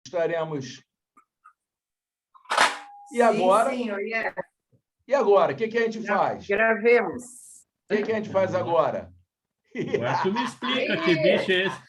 estaremos... E agora? Sim, yeah. E agora? O que a gente faz? Gravemos. O que a gente faz agora? Agora tu me explica que bicho é esse.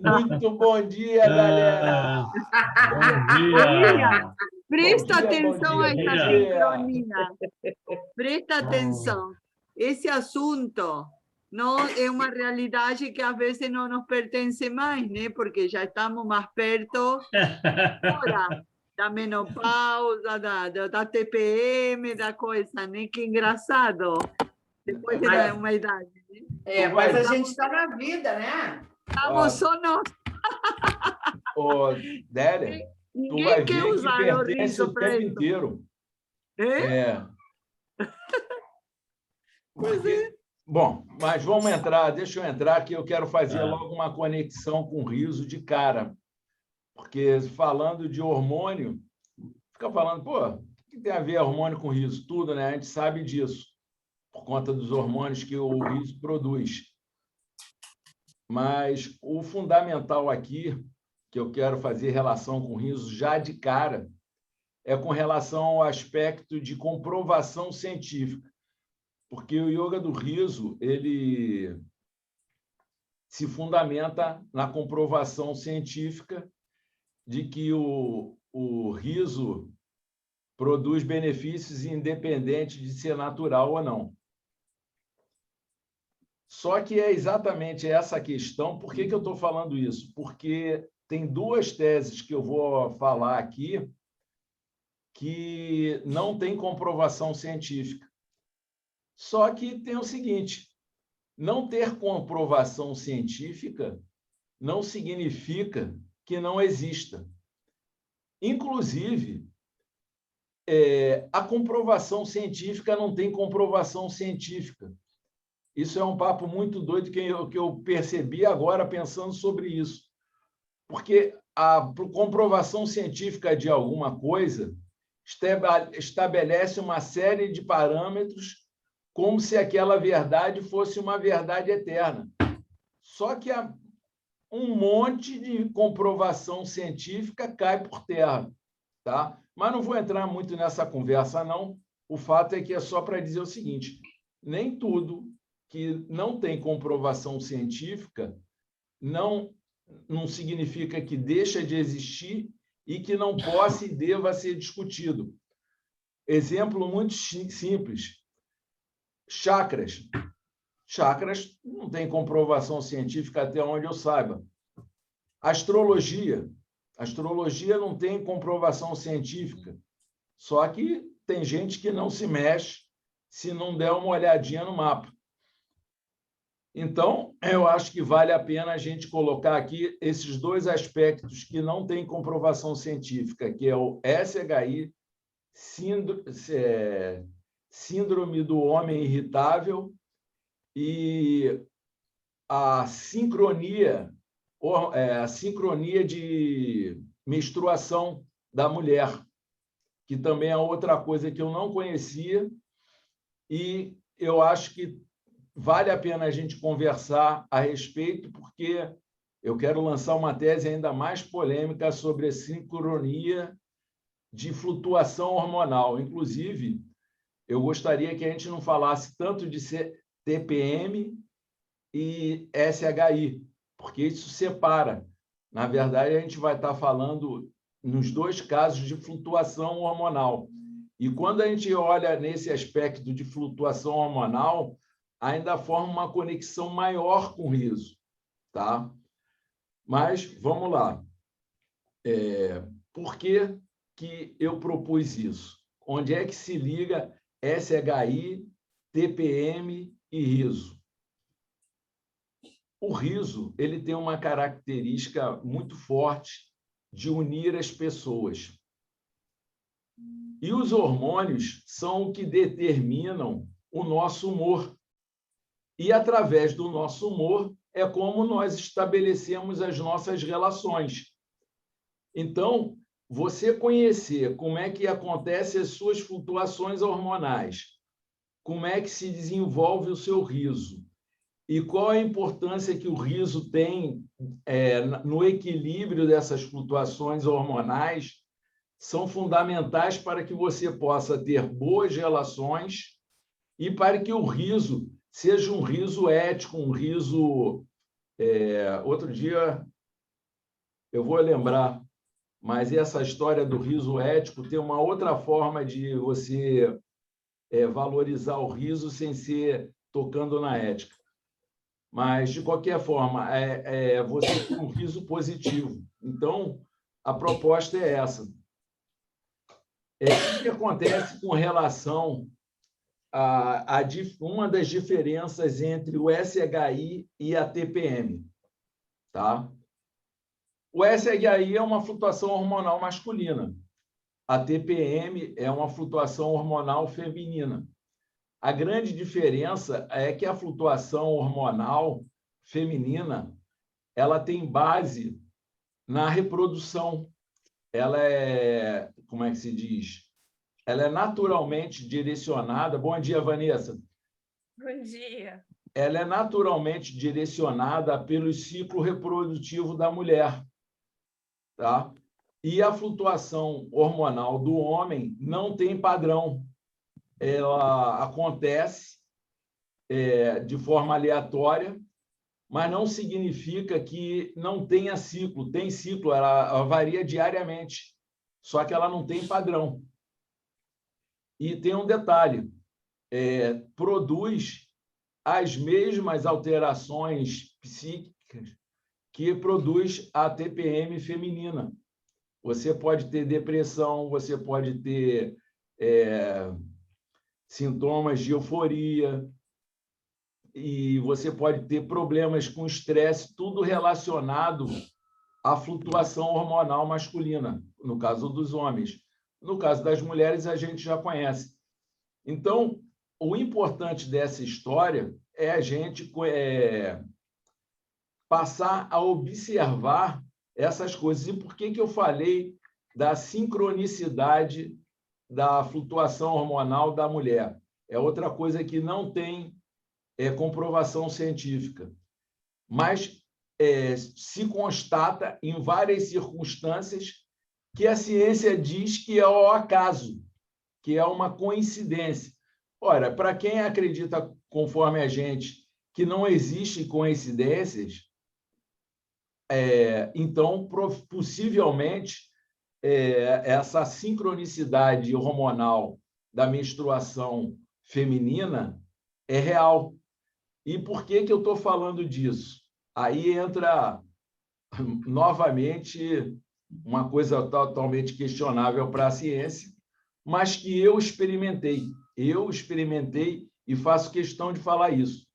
Muito bom dia, galera! Bom dia! Presta Bom dia, atenção bom a dia, essa bom dia. sincronia. Presta atenção. Esse assunto não é uma realidade que às vezes não nos pertence mais, né? Porque já estamos mais perto agora da menopausa, da TPM, da coisa, né? Que engraçado. Depois de uma idade. Né? Mas a gente está na vida, né? Estamos só nós. Ô, Délia, tu vai ver que pertence o tempo inteiro. É? Porque... Bom, mas vamos entrar, deixa eu entrar, que eu quero fazer logo uma conexão com o riso de cara. Porque falando de hormônio, fica falando, pô, o que tem a ver hormônio com riso? Tudo, né? A gente sabe disso, por conta dos hormônios que o riso produz. Mas o fundamental aqui, que eu quero fazer relação com o riso já de cara, é com relação ao aspecto de comprovação científica. Porque o yoga do riso, ele se fundamenta na comprovação científica de que o riso produz benefícios independente de ser natural ou não. Só que é exatamente essa questão. Por que eu estou falando isso? Porque tem duas teses que eu vou falar aqui que não têm comprovação científica. Só que tem o seguinte, não ter comprovação científica não significa que não exista. Inclusive, a comprovação científica não tem comprovação científica. Isso é um papo muito doido que eu percebi agora pensando sobre isso. Porque a comprovação científica de alguma coisa estabelece uma série de parâmetros como se aquela verdade fosse uma verdade eterna. Só que um monte de comprovação científica cai por terra. Tá? Mas não vou entrar muito nessa conversa, não. O fato é que é só para dizer o seguinte, nem tudo que não tem comprovação científica não significa que deixa de existir e que não possa e deva ser discutido. Exemplo muito simples. Chakras. Chakras não tem comprovação científica até onde eu saiba. Astrologia. Astrologia não tem comprovação científica. Só que tem gente que não se mexe se não der uma olhadinha no mapa. Então, eu acho que vale a pena a gente colocar aqui esses dois aspectos que não têm comprovação científica, que é o SHI, síndrome do homem irritável, e a sincronia de menstruação da mulher, que também é outra coisa que eu não conhecia, e eu acho que vale a pena a gente conversar a respeito, porque eu quero lançar uma tese ainda mais polêmica sobre a sincronia de flutuação hormonal. Inclusive, eu gostaria que a gente não falasse tanto de TPM e SHI, porque isso separa. Na verdade, a gente vai estar falando nos dois casos de flutuação hormonal. E quando a gente olha nesse aspecto de flutuação hormonal, ainda forma uma conexão maior com o riso. Tá? Mas, vamos lá. Por que eu propus isso? Onde é que se liga SHI, TPM e riso? O riso ele tem uma característica muito forte de unir as pessoas. E os hormônios são o que determinam o nosso humor. E, através do nosso humor, é como nós estabelecemos as nossas relações. Então, você conhecer como é que acontecem as suas flutuações hormonais, como é que se desenvolve o seu riso, e qual a importância que o riso tem no equilíbrio dessas flutuações hormonais, são fundamentais para que você possa ter boas relações e para que o riso seja um riso ético, um riso... outro dia eu vou lembrar, mas essa história do riso ético tem uma outra forma de você valorizar o riso sem ser tocando na ética. Mas, de qualquer forma, você tem um riso positivo. Então, a proposta é essa. O que acontece com relação a uma das diferenças entre o SHI e a TPM? Tá? O SHI é uma flutuação hormonal masculina. A TPM é uma flutuação hormonal feminina. A grande diferença é que a flutuação hormonal feminina ela tem base na reprodução. Ela é, como é que se diz? Ela é naturalmente direcionada. Bom dia, Vanessa. Bom dia. Ela é naturalmente direcionada pelo ciclo reprodutivo da mulher, tá? E a flutuação hormonal do homem não tem padrão. Ela acontece de forma aleatória, mas não significa que não tenha ciclo. Tem ciclo, ela varia diariamente, só que ela não tem padrão. E tem um detalhe, produz as mesmas alterações psíquicas que produz a TPM feminina. Você pode ter depressão, você pode ter sintomas de euforia, e você pode ter problemas com estresse, tudo relacionado à flutuação hormonal masculina, no caso dos homens. No caso das mulheres, a gente já conhece. Então, o importante dessa história é a gente passar a observar essas coisas. E por que eu falei da sincronicidade da flutuação hormonal da mulher? É outra coisa que não tem comprovação científica, mas se constata em várias circunstâncias que a ciência diz que é ao acaso, que é uma coincidência. Ora, para quem acredita, conforme a gente, que não existem coincidências, então, possivelmente, essa sincronicidade hormonal da menstruação feminina é real. E por que eu estou falando disso? Aí entra, novamente, uma coisa totalmente questionável para a ciência, mas que eu experimentei. Eu experimentei e faço questão de falar isso.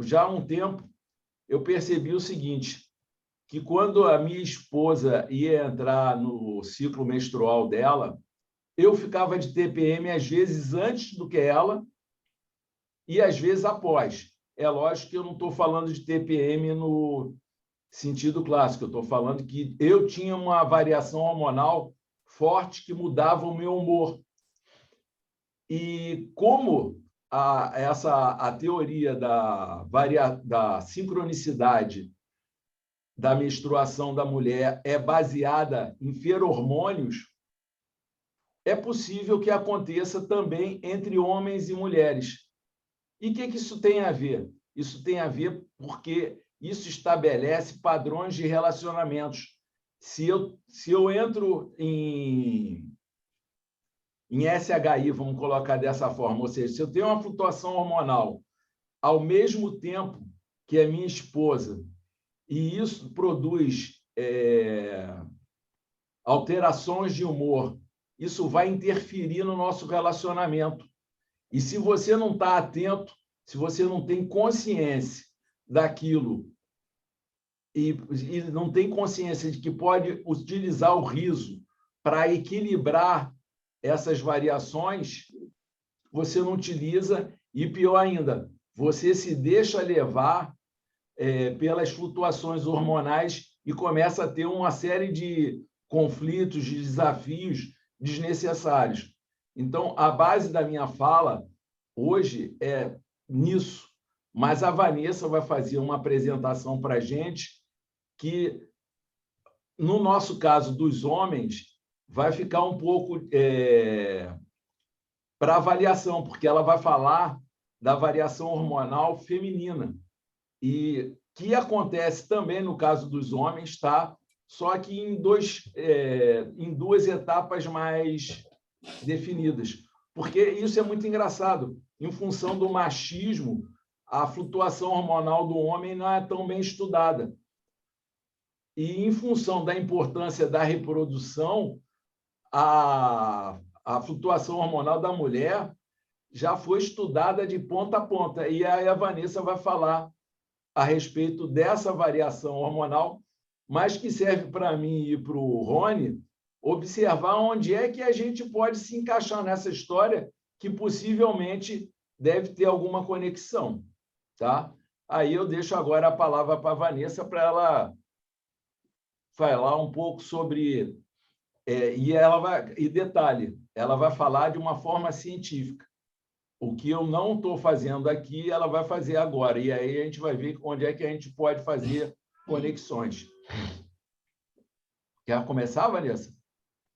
Já há um tempo, eu percebi o seguinte, que quando a minha esposa ia entrar no ciclo menstrual dela, eu ficava de TPM, às vezes, antes do que ela e, às vezes, após. É lógico que eu não estou falando de TPM no sentido clássico, eu estou falando que eu tinha uma variação hormonal forte que mudava o meu humor. E como a teoria da sincronicidade da menstruação da mulher é baseada em feromônios, é possível que aconteça também entre homens e mulheres. E o que isso tem a ver? Isso tem a ver porque isso estabelece padrões de relacionamentos. Se eu entro em SHI, vamos colocar dessa forma, ou seja, se eu tenho uma flutuação hormonal ao mesmo tempo que a minha esposa, e isso produz alterações de humor, isso vai interferir no nosso relacionamento. E se você não está atento, se você não tem consciência daquilo e não tem consciência de que pode utilizar o riso para equilibrar essas variações, você não utiliza, e pior ainda, você se deixa levar pelas flutuações hormonais e começa a ter uma série de conflitos, de desafios desnecessários. Então, a base da minha fala hoje é nisso, mas a Vanessa vai fazer uma apresentação para a gente que, no nosso caso dos homens, vai ficar um pouco para avaliação, porque ela vai falar da variação hormonal feminina, e que acontece também no caso dos homens, tá? Só que em duas etapas mais definidas. Porque isso é muito engraçado. Em função do machismo, a flutuação hormonal do homem não é tão bem estudada. E, em função da importância da reprodução, a flutuação hormonal da mulher já foi estudada de ponta a ponta. E aí a Vanessa vai falar a respeito dessa variação hormonal, mas que serve para mim e para o Rony observar onde é que a gente pode se encaixar nessa história, que possivelmente deve ter alguma conexão. Tá? Aí eu deixo agora a palavra para a Vanessa para ela falar um pouco sobre... E detalhe, ela vai falar de uma forma científica. O que eu não estou fazendo aqui, ela vai fazer agora. E aí a gente vai ver onde é que a gente pode fazer conexões. Quer começar, Vanessa?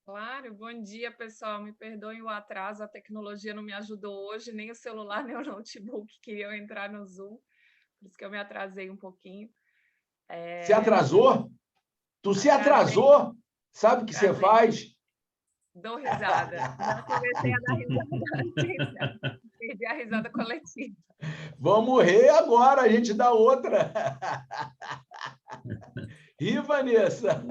Claro, bom dia, pessoal. Me perdoem o atraso, a tecnologia não me ajudou hoje, nem o celular, nem o notebook queriam entrar no Zoom, por isso que eu me atrasei um pouquinho. Se atrasou? Tu se atrasou? Sabe o que você faz? Dou risada. Já comecei a dar risada. Perdi a risada coletiva. Vamos rir agora, a gente dá outra. Ri, Vanessa.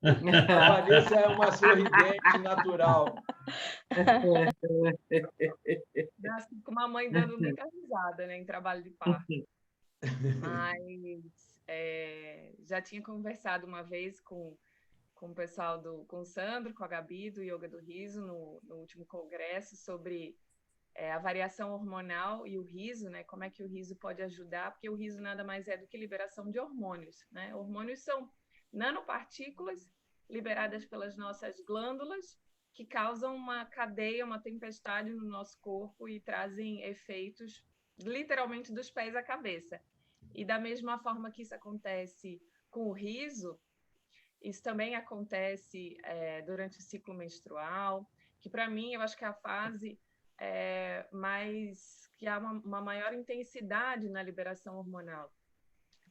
A Vanessa é uma sorridente natural. Nasci com uma mãe dando muita risada, né, em trabalho de parto. Mas já tinha conversado uma vez com o pessoal com o Sandro, com a Gabi, do Yoga do Riso, no último congresso, sobre a variação hormonal e o riso, né? Como é que o riso pode ajudar, porque o riso nada mais é do que liberação de hormônios, né? Hormônios são nanopartículas liberadas pelas nossas glândulas que causam uma cadeia, uma tempestade no nosso corpo e trazem efeitos literalmente dos pés à cabeça. E da mesma forma que isso acontece com o riso, isso também acontece durante o ciclo menstrual, que para mim eu acho que é a fase que há uma maior intensidade na liberação hormonal.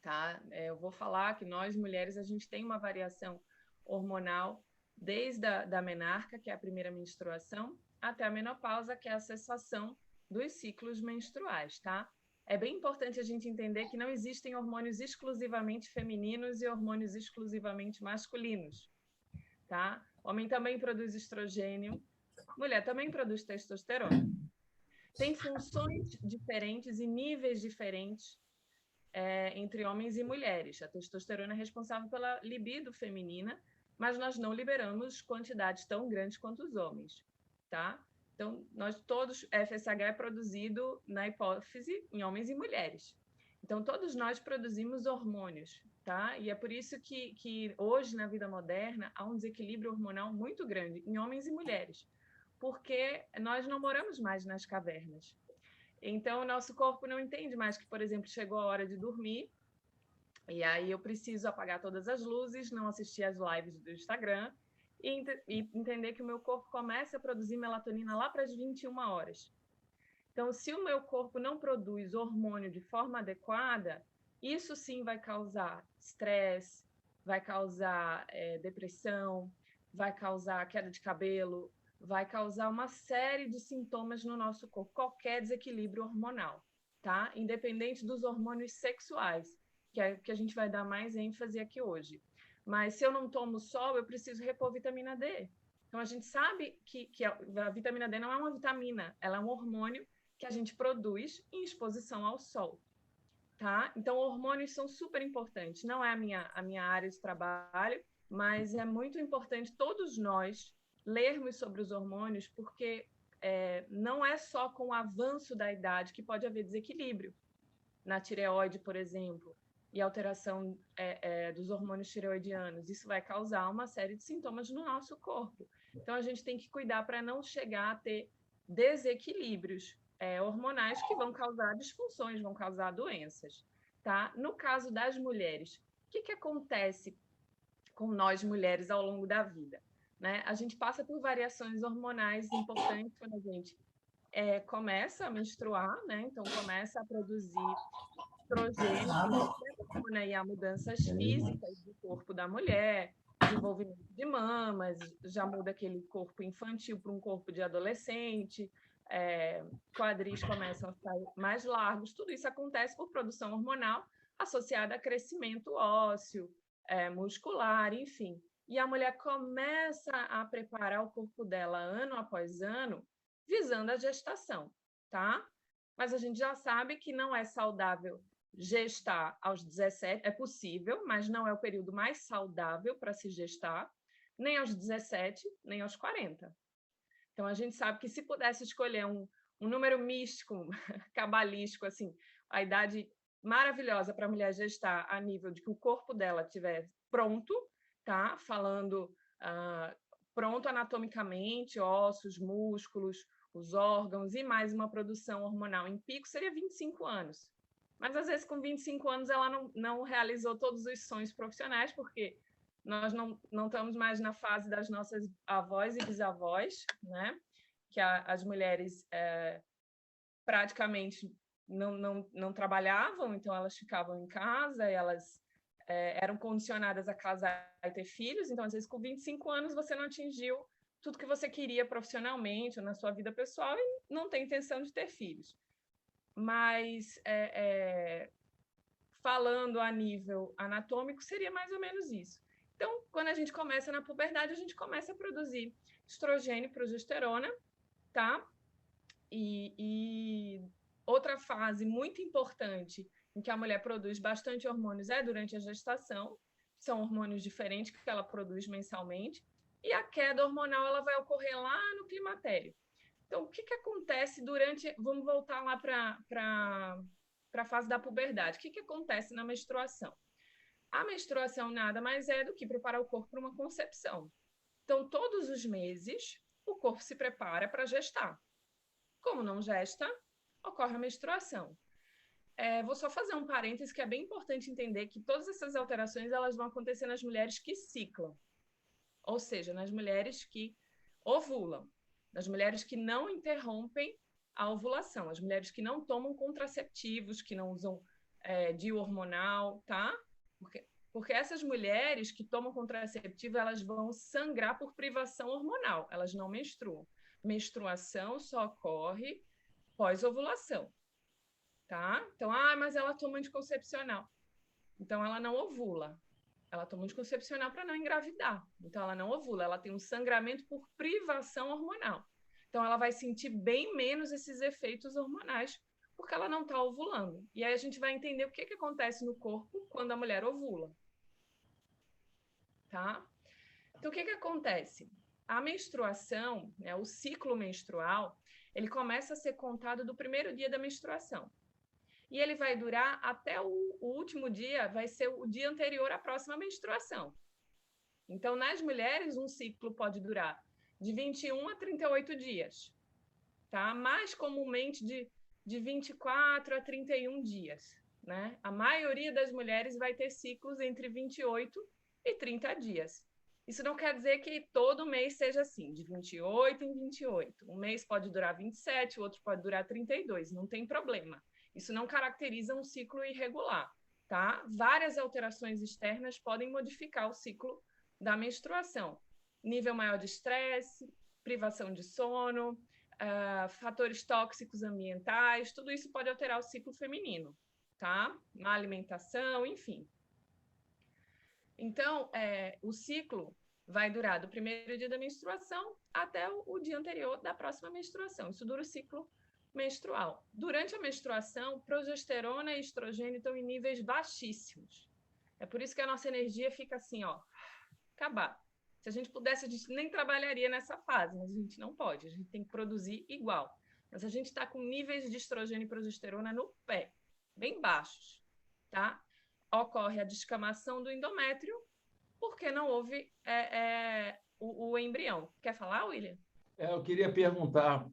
Tá? Eu vou falar que nós, mulheres, a gente tem uma variação hormonal desde a menarca, que é a primeira menstruação, até a menopausa, que é a cessação dos ciclos menstruais, tá? É bem importante a gente entender que não existem hormônios exclusivamente femininos e hormônios exclusivamente masculinos, tá? Homem também produz estrogênio, mulher também produz testosterona. Tem funções diferentes e níveis diferentes entre homens e mulheres. A testosterona é responsável pela libido feminina, mas nós não liberamos quantidades tão grandes quanto os homens, tá? Então, nós todos, FSH é produzido na hipófise em homens e mulheres. Então, todos nós produzimos hormônios, tá? E é por isso que hoje, na vida moderna, há um desequilíbrio hormonal muito grande em homens e mulheres, porque nós não moramos mais nas cavernas. Então, o nosso corpo não entende mais que, por exemplo, chegou a hora de dormir, e aí eu preciso apagar todas as luzes, não assistir às lives do Instagram, e entender que o meu corpo começa a produzir melatonina lá para as 21 horas. Então, se o meu corpo não produz hormônio de forma adequada, isso sim vai causar estresse, vai causar depressão, vai causar queda de cabelo, vai causar uma série de sintomas no nosso corpo, qualquer desequilíbrio hormonal, tá? Independente dos hormônios sexuais, que é o que a gente vai dar mais ênfase aqui hoje. Mas se eu não tomo sol, eu preciso repor vitamina D. Então, a gente sabe que a vitamina D não é uma vitamina, ela é um hormônio que a gente produz em exposição ao sol, tá? Então, hormônios são super importantes. Não é a minha área de trabalho, mas é muito importante todos nós lermos sobre os hormônios, porque não é só com o avanço da idade que pode haver desequilíbrio na tireoide, por exemplo, e alteração dos hormônios tireoidianos. Isso vai causar uma série de sintomas no nosso corpo. Então, a gente tem que cuidar para não chegar a ter desequilíbrios hormonais que vão causar disfunções, vão causar doenças, tá? No caso das mulheres, o que acontece com nós mulheres ao longo da vida, né? A gente passa por variações hormonais importantes quando a gente começa a menstruar, né? Então, começa a produzir estrogênio, que detona aí as mudanças físicas do corpo da mulher, desenvolvimento de mamas, já muda aquele corpo infantil para um corpo de adolescente, quadris começam a ficar mais largos, tudo isso acontece por produção hormonal associada a crescimento ósseo, muscular, enfim. E a mulher começa a preparar o corpo dela ano após ano, visando a gestação, tá? Mas a gente já sabe que não é saudável gestar aos 17, é possível, mas não é o período mais saudável para se gestar, nem aos 17, nem aos 40. Então, a gente sabe que se pudesse escolher um número místico, cabalístico, assim, a idade maravilhosa para a mulher gestar a nível de que o corpo dela estiver pronto, tá? Falando pronto anatomicamente, ossos, músculos, os órgãos e mais uma produção hormonal em pico, seria 25 anos. Mas, às vezes, com 25 anos, ela não realizou todos os sonhos profissionais, porque nós não estamos mais na fase das nossas avós e bisavós, né? Que as mulheres praticamente não trabalhavam, então elas ficavam em casa, elas eram condicionadas a casar e ter filhos, então, às vezes, com 25 anos, você não atingiu tudo que você queria profissionalmente ou na sua vida pessoal e não tem intenção de ter filhos. Mas, falando a nível anatômico, seria mais ou menos isso. Então, quando a gente começa na puberdade, a gente começa a produzir estrogênio e progesterona, tá? E outra fase muito importante em que a mulher produz bastante hormônios é durante a gestação. São hormônios diferentes que ela produz mensalmente. E a queda hormonal ela vai ocorrer lá no climatério. Então, o que acontece durante... Vamos voltar lá para a fase da puberdade. O que acontece na menstruação? A menstruação nada mais é do que preparar o corpo para uma concepção. Então, todos os meses, o corpo se prepara para gestar. Como não gesta, ocorre a menstruação. Vou só fazer um parêntese que é bem importante entender que todas essas alterações elas vão acontecer nas mulheres que ciclam. Ou seja, nas mulheres que ovulam, nas mulheres que não interrompem a ovulação, as mulheres que não tomam contraceptivos, que não usam DIU hormonal, tá? Porque essas mulheres que tomam contraceptivo, elas vão sangrar por privação hormonal, elas não menstruam. Menstruação só ocorre pós-ovulação, tá? Então, mas ela toma anticoncepcional. Então, ela não ovula. Ela toma anticoncepcional para não engravidar. Então, ela não ovula, ela tem um sangramento por privação hormonal. Então, ela vai sentir bem menos esses efeitos hormonais, porque ela não está ovulando. E aí a gente vai entender o que acontece no corpo quando a mulher ovula. Tá? Então, o que acontece? A menstruação, né, o ciclo menstrual, ele começa a ser contado do primeiro dia da menstruação. E ele vai durar até o último dia, vai ser o dia anterior à próxima menstruação. Então, nas mulheres, um ciclo pode durar de 21 a 38 dias, tá? Mais comumente de 24 a 31 dias, né? A maioria das mulheres vai ter ciclos entre 28 e 30 dias. Isso não quer dizer que todo mês seja assim, de 28 em 28. Um mês pode durar 27, o outro pode durar 32, não tem problema. Isso não caracteriza um ciclo irregular, tá? Várias alterações externas podem modificar o ciclo da menstruação. Nível maior de estresse, privação de sono, fatores tóxicos ambientais, tudo isso pode alterar o ciclo feminino, tá? Má alimentação, enfim. Então, o ciclo vai durar do primeiro dia da menstruação até o dia anterior da próxima menstruação. Isso dura o ciclo menstrual. Durante a menstruação, progesterona e estrogênio estão em níveis baixíssimos. É por isso que a nossa energia fica assim, ó, acabar. Se a gente pudesse, a gente nem trabalharia nessa fase, mas a gente não pode, a gente tem que produzir igual. Mas a gente está com níveis de estrogênio e progesterona no pé, bem baixos, tá? Ocorre a descamação do endométrio, porque não houve o embrião. Quer falar, William? Eu queria perguntar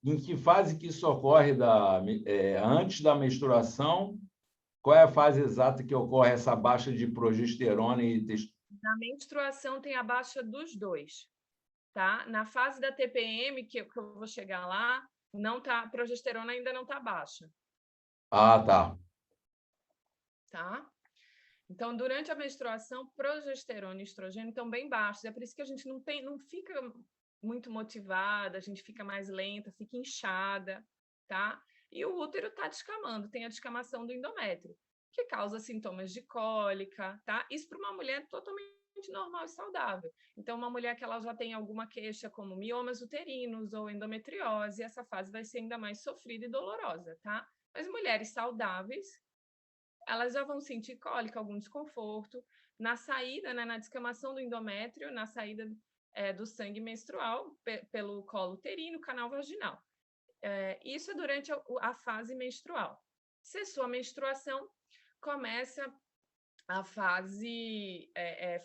em que fase que isso ocorre antes da menstruação? Qual é a fase exata que ocorre essa baixa de progesterona e testosterona? Na menstruação tem a baixa dos dois, tá? Na fase da TPM, que eu vou chegar lá, a progesterona ainda não está baixa. Ah, tá. Tá? Então, durante a menstruação, progesterona e estrogênio estão bem baixos. É por isso que a gente não fica muito motivada, a gente fica mais lenta, fica inchada, tá? E o útero está descamando, tem a descamação do endométrio, que causa sintomas de cólica, tá? Isso para uma mulher totalmente normal e saudável. Então, uma mulher que ela já tem alguma queixa, como miomas uterinos ou endometriose, essa fase vai ser ainda mais sofrida e dolorosa, tá? Mas mulheres saudáveis, elas já vão sentir cólica, algum desconforto. Na saída, né, na descamação do endométrio, na saída do sangue menstrual, pelo colo uterino, canal vaginal. Isso é durante a fase menstrual. Cessou a menstruação, começa a fase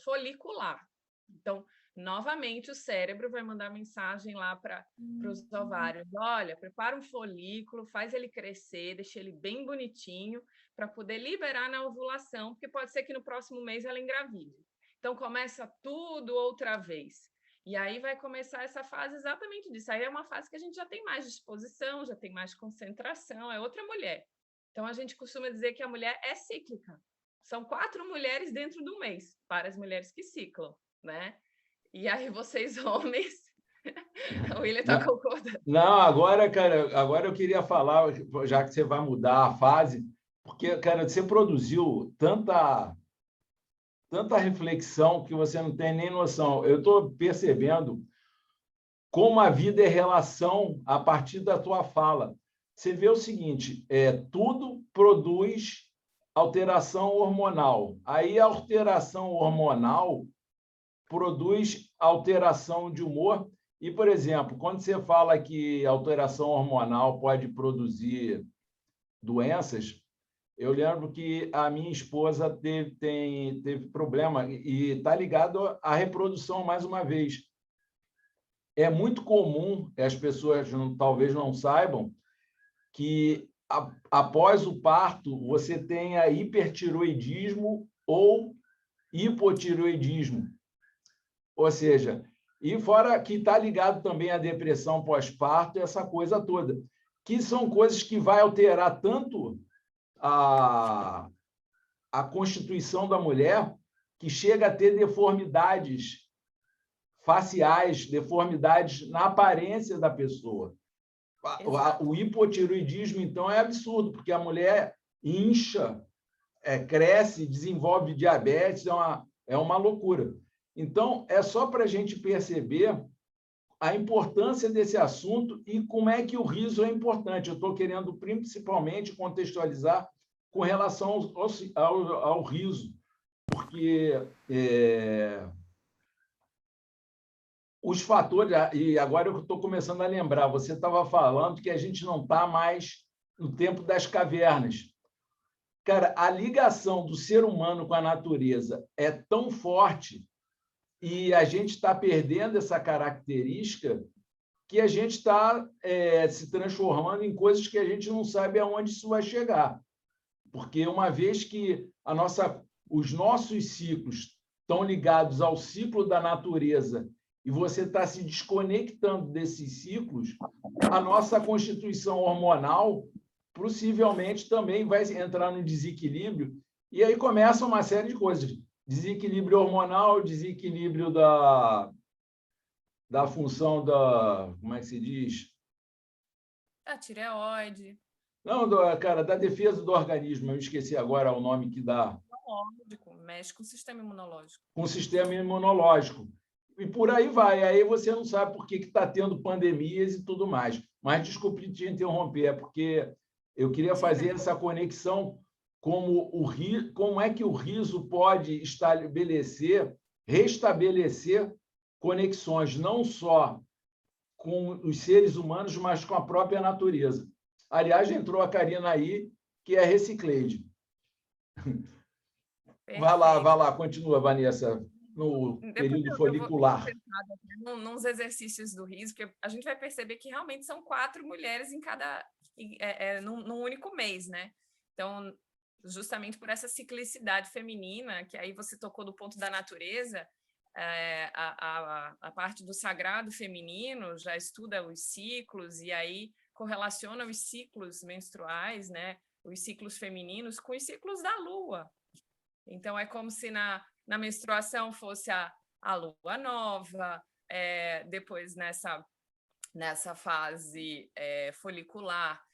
folicular. Então, novamente, o cérebro vai mandar mensagem lá para os ovários. Olha, prepara um folículo, faz ele crescer, deixa ele bem bonitinho, para poder liberar na ovulação, porque pode ser que no próximo mês ela engravide. Então, começa tudo outra vez. E aí vai começar essa fase exatamente disso. Aí é uma fase que a gente já tem mais disposição, já tem mais concentração, é outra mulher. Então, a gente costuma dizer que a mulher é cíclica. São 4 mulheres dentro do mês, para as mulheres que ciclam, né? E aí vocês, homens... O William está concordando. Não, agora, cara, agora eu queria falar, já que você vai mudar a fase, porque, cara, você produziu tanta reflexão que você não tem nem noção. Eu estou percebendo como a vida é relação a partir da tua fala. Você vê o seguinte, tudo produz alteração hormonal. Aí a alteração hormonal produz alteração de humor. E, por exemplo, quando você fala que alteração hormonal pode produzir doenças, eu lembro que a minha esposa teve problema e está ligado à reprodução, mais uma vez. É muito comum, as pessoas talvez não saibam, que após o parto você tenha hipertiroidismo ou hipotiroidismo. Ou seja, e fora que está ligado também à depressão pós-parto, essa coisa toda, que são coisas que vai alterar tanto a constituição da mulher, que chega a ter deformidades faciais, deformidades na aparência da pessoa. O hipotiroidismo, então, é absurdo, porque a mulher incha, cresce, desenvolve diabetes, é uma loucura. Então, é só para a gente perceber a importância desse assunto e como é que o riso é importante. Eu estou querendo, principalmente, contextualizar com relação ao riso, porque os fatores... E agora eu estou começando a lembrar, você estava falando que a gente não está mais no tempo das cavernas. Cara, a ligação do ser humano com a natureza é tão forte e a gente está perdendo essa característica que a gente está se transformando em coisas que a gente não sabe aonde isso vai chegar. Porque uma vez que os nossos ciclos estão ligados ao ciclo da natureza e você está se desconectando desses ciclos, a nossa constituição hormonal possivelmente também vai entrar no desequilíbrio e aí começa uma série de coisas. Desequilíbrio hormonal, desequilíbrio da função da... Como é que se diz? A tireoide. Não, cara, da defesa do organismo. Eu esqueci agora o nome que dá. Imunológico, mexe com o sistema imunológico. Com o sistema imunológico. E por aí vai. Aí você não sabe por que está tendo pandemias e tudo mais. Mas desculpe te interromper, é porque eu queria fazer essa conexão como é que o riso pode restabelecer conexões não só com os seres humanos, mas com a própria natureza. Aliás, entrou a Karina aí, que é Reciclade. Vai lá, continua, Vanessa, no período folicular. Nos exercícios do riso, porque a gente vai perceber que realmente são 4 mulheres em num único mês, né? Então, justamente por essa ciclicidade feminina, que aí você tocou do ponto da natureza, a parte do sagrado feminino já estuda os ciclos e aí correlaciona os ciclos menstruais, né? Os ciclos femininos com os ciclos da lua. Então, é como se na menstruação fosse a lua nova, depois nessa fase folicular,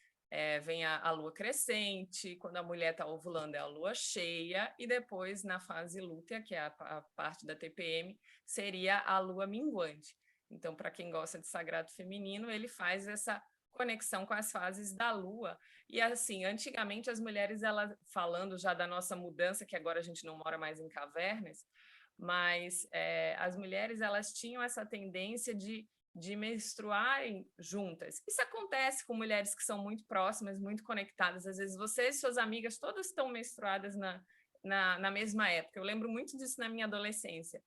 vem a lua crescente, quando a mulher está ovulando é a lua cheia, e depois na fase lútea, que é a parte da TPM, seria a lua minguante. Então, para quem gosta de sagrado feminino, ele faz essa conexão com as fases da lua. E assim, antigamente as mulheres, elas, falando já da nossa mudança, que agora a gente não mora mais em cavernas, mas as mulheres, elas tinham essa tendência de menstruarem juntas. Isso acontece com mulheres que são muito próximas, muito conectadas. Às vezes você e suas amigas todas estão menstruadas na mesma época. Eu lembro muito disso na minha adolescência.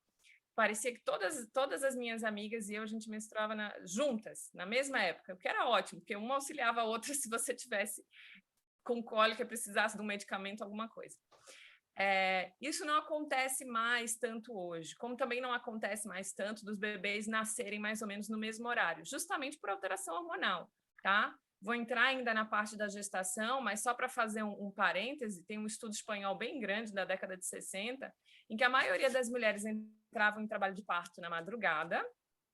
Parecia que todas as minhas amigas e eu, a gente menstruava juntas, na mesma época, o que era ótimo, porque uma auxiliava a outra se você tivesse com cólica e precisasse de um medicamento, alguma coisa. Isso não acontece mais tanto hoje, como também não acontece mais tanto dos bebês nascerem mais ou menos no mesmo horário, justamente por alteração hormonal, tá? Vou entrar ainda na parte da gestação, mas só para fazer um parêntese, tem um estudo espanhol bem grande da década de 60, em que a maioria das mulheres entravam em trabalho de parto na madrugada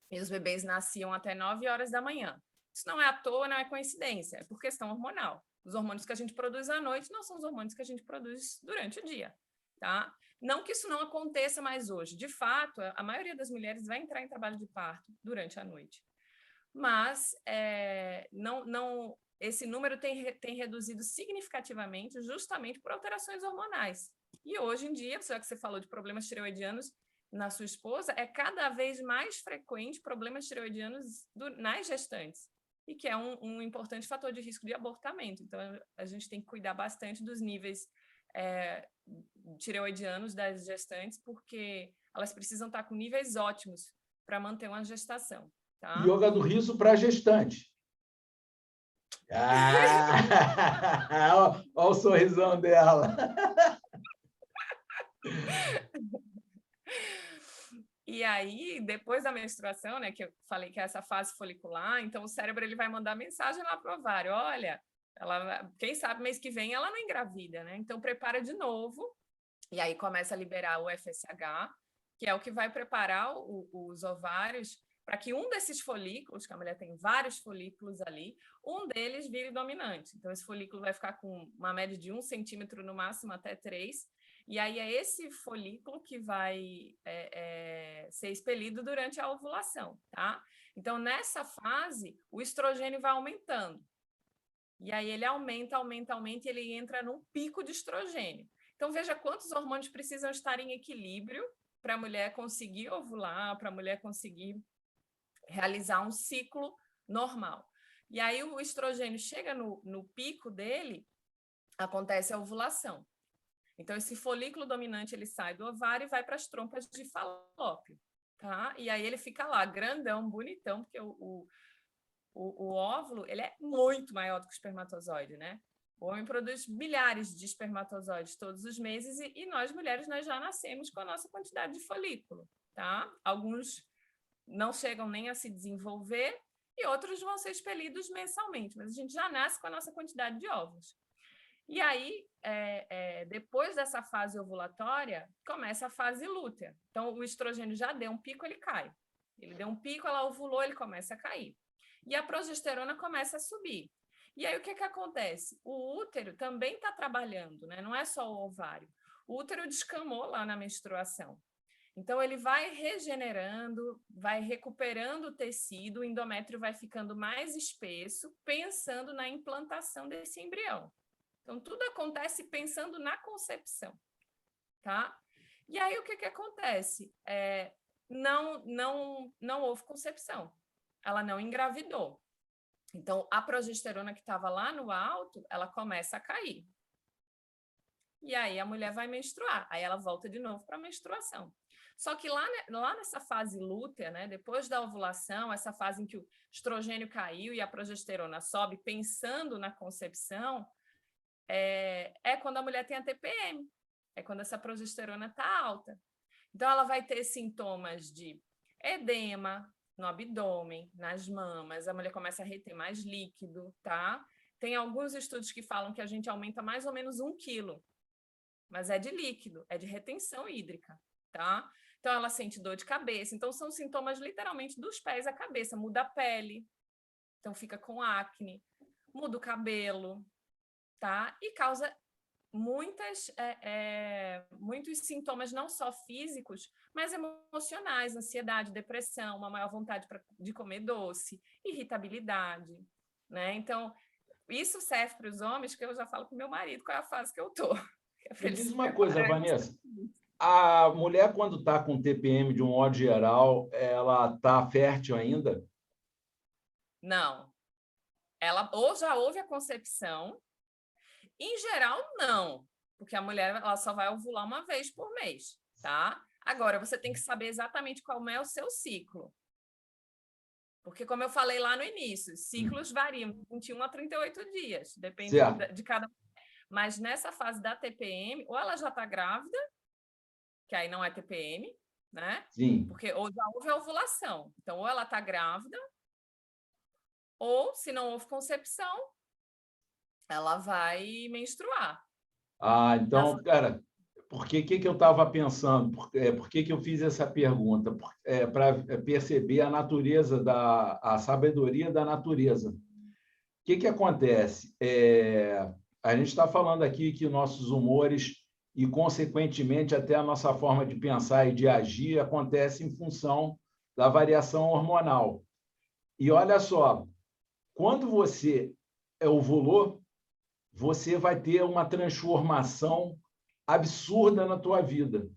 e os bebês nasciam até 9 horas da manhã. Isso não é à toa, não é coincidência, é por questão hormonal. Os hormônios que a gente produz à noite não são os hormônios que a gente produz durante o dia, tá? Não que isso não aconteça mais hoje. De fato, a maioria das mulheres vai entrar em trabalho de parto durante a noite. Mas esse número tem reduzido significativamente justamente por alterações hormonais. E hoje em dia, já que você falou de problemas tireoidianos na sua esposa, é cada vez mais frequente problemas tireoidianos nas gestantes, e que é um importante fator de risco de abortamento. Então, a gente tem que cuidar bastante dos níveis tireoidianos das gestantes, porque elas precisam estar com níveis ótimos para manter uma gestação. Tá? Yoga do riso para gestante. Olha o sorrisão dela. E aí, depois da menstruação, né, que eu falei que é essa fase folicular, então o cérebro ele vai mandar mensagem lá para o ovário, olha, quem sabe mês que vem ela não engravida, né? Então prepara de novo, e aí começa a liberar o FSH, que é o que vai preparar os ovários para que um desses folículos, que a mulher tem vários folículos ali, um deles vire dominante. Então esse folículo vai ficar com uma média de 1 centímetro, no máximo até 3, e aí é esse folículo que vai ser expelido durante a ovulação, tá? Então, nessa fase, o estrogênio vai aumentando. E aí ele aumenta, e ele entra num pico de estrogênio. Então, veja quantos hormônios precisam estar em equilíbrio para a mulher conseguir ovular, para a mulher conseguir realizar um ciclo normal. E aí o estrogênio chega no pico dele, acontece a ovulação. Então, esse folículo dominante, ele sai do ovário e vai para as trompas de Falópio, tá? E aí ele fica lá, grandão, bonitão, porque o óvulo, ele é muito maior do que o espermatozoide, né? O homem produz milhares de espermatozoides todos os meses e nós, mulheres, nós já nascemos com a nossa quantidade de folículo, tá? Alguns não chegam nem a se desenvolver e outros vão ser expelidos mensalmente, mas a gente já nasce com a nossa quantidade de óvulos. E aí, depois dessa fase ovulatória, começa a fase lútea. Então, o estrogênio já deu um pico, ele cai. Ele deu um pico, ela ovulou, ele começa a cair. E a progesterona começa a subir. E aí, o que acontece? O útero também está trabalhando, né? Não é só o ovário. O útero descamou lá na menstruação. Então, ele vai regenerando, vai recuperando o tecido, o endométrio vai ficando mais espesso, pensando na implantação desse embrião. Então, tudo acontece pensando na concepção, tá? E aí, o que acontece? Não houve concepção, ela não engravidou. Então, a progesterona que estava lá no alto, ela começa a cair. E aí, a mulher vai menstruar, aí ela volta de novo para a menstruação. Só que lá nessa fase lútea, né, depois da ovulação, essa fase em que o estrogênio caiu e a progesterona sobe, pensando na concepção, é quando a mulher tem a TPM, é quando essa progesterona está alta. Então, ela vai ter sintomas de edema no abdômen, nas mamas, a mulher começa a reter mais líquido, tá? Tem alguns estudos que falam que a gente aumenta mais ou menos 1 quilo, mas é de líquido, é de retenção hídrica, tá? Então, ela sente dor de cabeça. Então, são sintomas literalmente dos pés à cabeça. Muda a pele, então fica com acne, muda o cabelo, tá? E causa muitos sintomas, não só físicos, mas emocionais, ansiedade, depressão, uma maior vontade de comer doce, irritabilidade, né? Então, isso serve para os homens, que eu já falo com meu marido qual é a fase que eu estou. Me diz uma coisa, Vanessa. A mulher, quando está com TPM, de um modo geral, ela está fértil ainda? Não. Ela ou já houve a concepção, em geral, não, porque a mulher ela só vai ovular uma vez por mês, tá? Agora, você tem que saber exatamente qual é o seu ciclo. Porque, como eu falei lá no início, ciclos variam de 21 a 38 dias, depende de cada... Mas nessa fase da TPM, ou ela já está grávida, que aí não é TPM, né? Sim. Porque ou já houve a ovulação. Então, ou ela está grávida, ou, se não houve concepção, ela vai menstruar. Ah, então, cara, por que eu estava pensando? Por que eu fiz essa pergunta? Para perceber a natureza, a sabedoria da natureza. O que acontece? A gente está falando aqui que nossos humores e, consequentemente, até a nossa forma de pensar e de agir acontece em função da variação hormonal. E olha só, quando você ovulou, você vai ter uma transformação absurda na tua vida,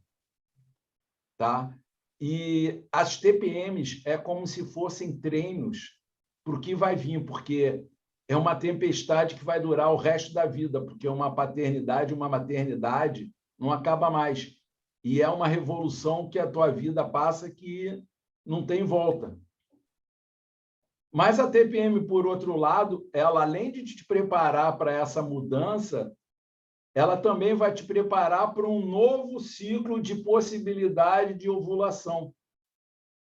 tá? E as TPMs é como se fossem treinos para o que vai vir, porque é uma tempestade que vai durar o resto da vida, porque uma paternidade, uma maternidade não acaba mais. E é uma revolução que a tua vida passa que não tem volta. Mas a TPM, por outro lado, ela, além de te preparar para essa mudança, ela também vai te preparar para um novo ciclo de possibilidade de ovulação.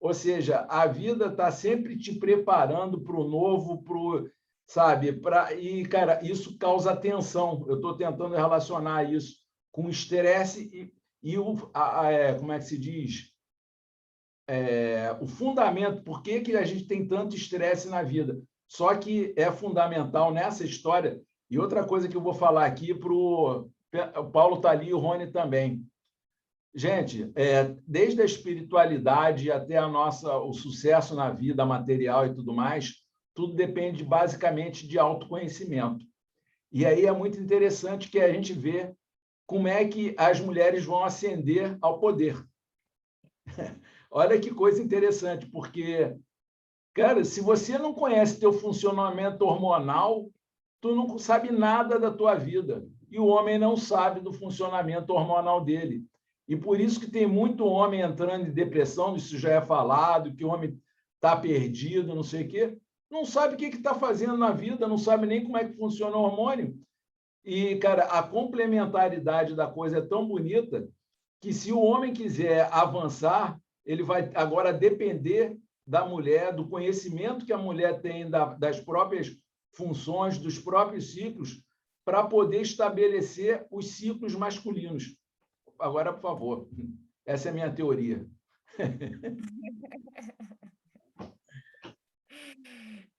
Ou seja, a vida está sempre te preparando para o novo, sabe? E, cara, isso causa tensão. Eu estou tentando relacionar isso com o estresse como é que se diz? O fundamento, por que a gente tem tanto estresse na vida. Só que é fundamental nessa história. E outra coisa que eu vou falar aqui para o Paulo está ali e o Rony também. Gente, desde a espiritualidade até o sucesso na vida material e tudo mais, tudo depende basicamente de autoconhecimento. E aí é muito interessante que a gente vê como é que as mulheres vão ascender ao poder. Olha que coisa interessante, porque, cara, se você não conhece teu funcionamento hormonal, tu não sabe nada da tua vida. E o homem não sabe do funcionamento hormonal dele. E por isso que tem muito homem entrando em depressão, isso já é falado, que o homem está perdido, não sei o quê. Não sabe o que está fazendo na vida, não sabe nem como é que funciona o hormônio. E, cara, a complementaridade da coisa é tão bonita que, se o homem quiser avançar, ele vai agora depender da mulher, do conhecimento que a mulher tem das próprias funções, dos próprios ciclos, para poder estabelecer os ciclos masculinos. Agora, por favor, essa é a minha teoria.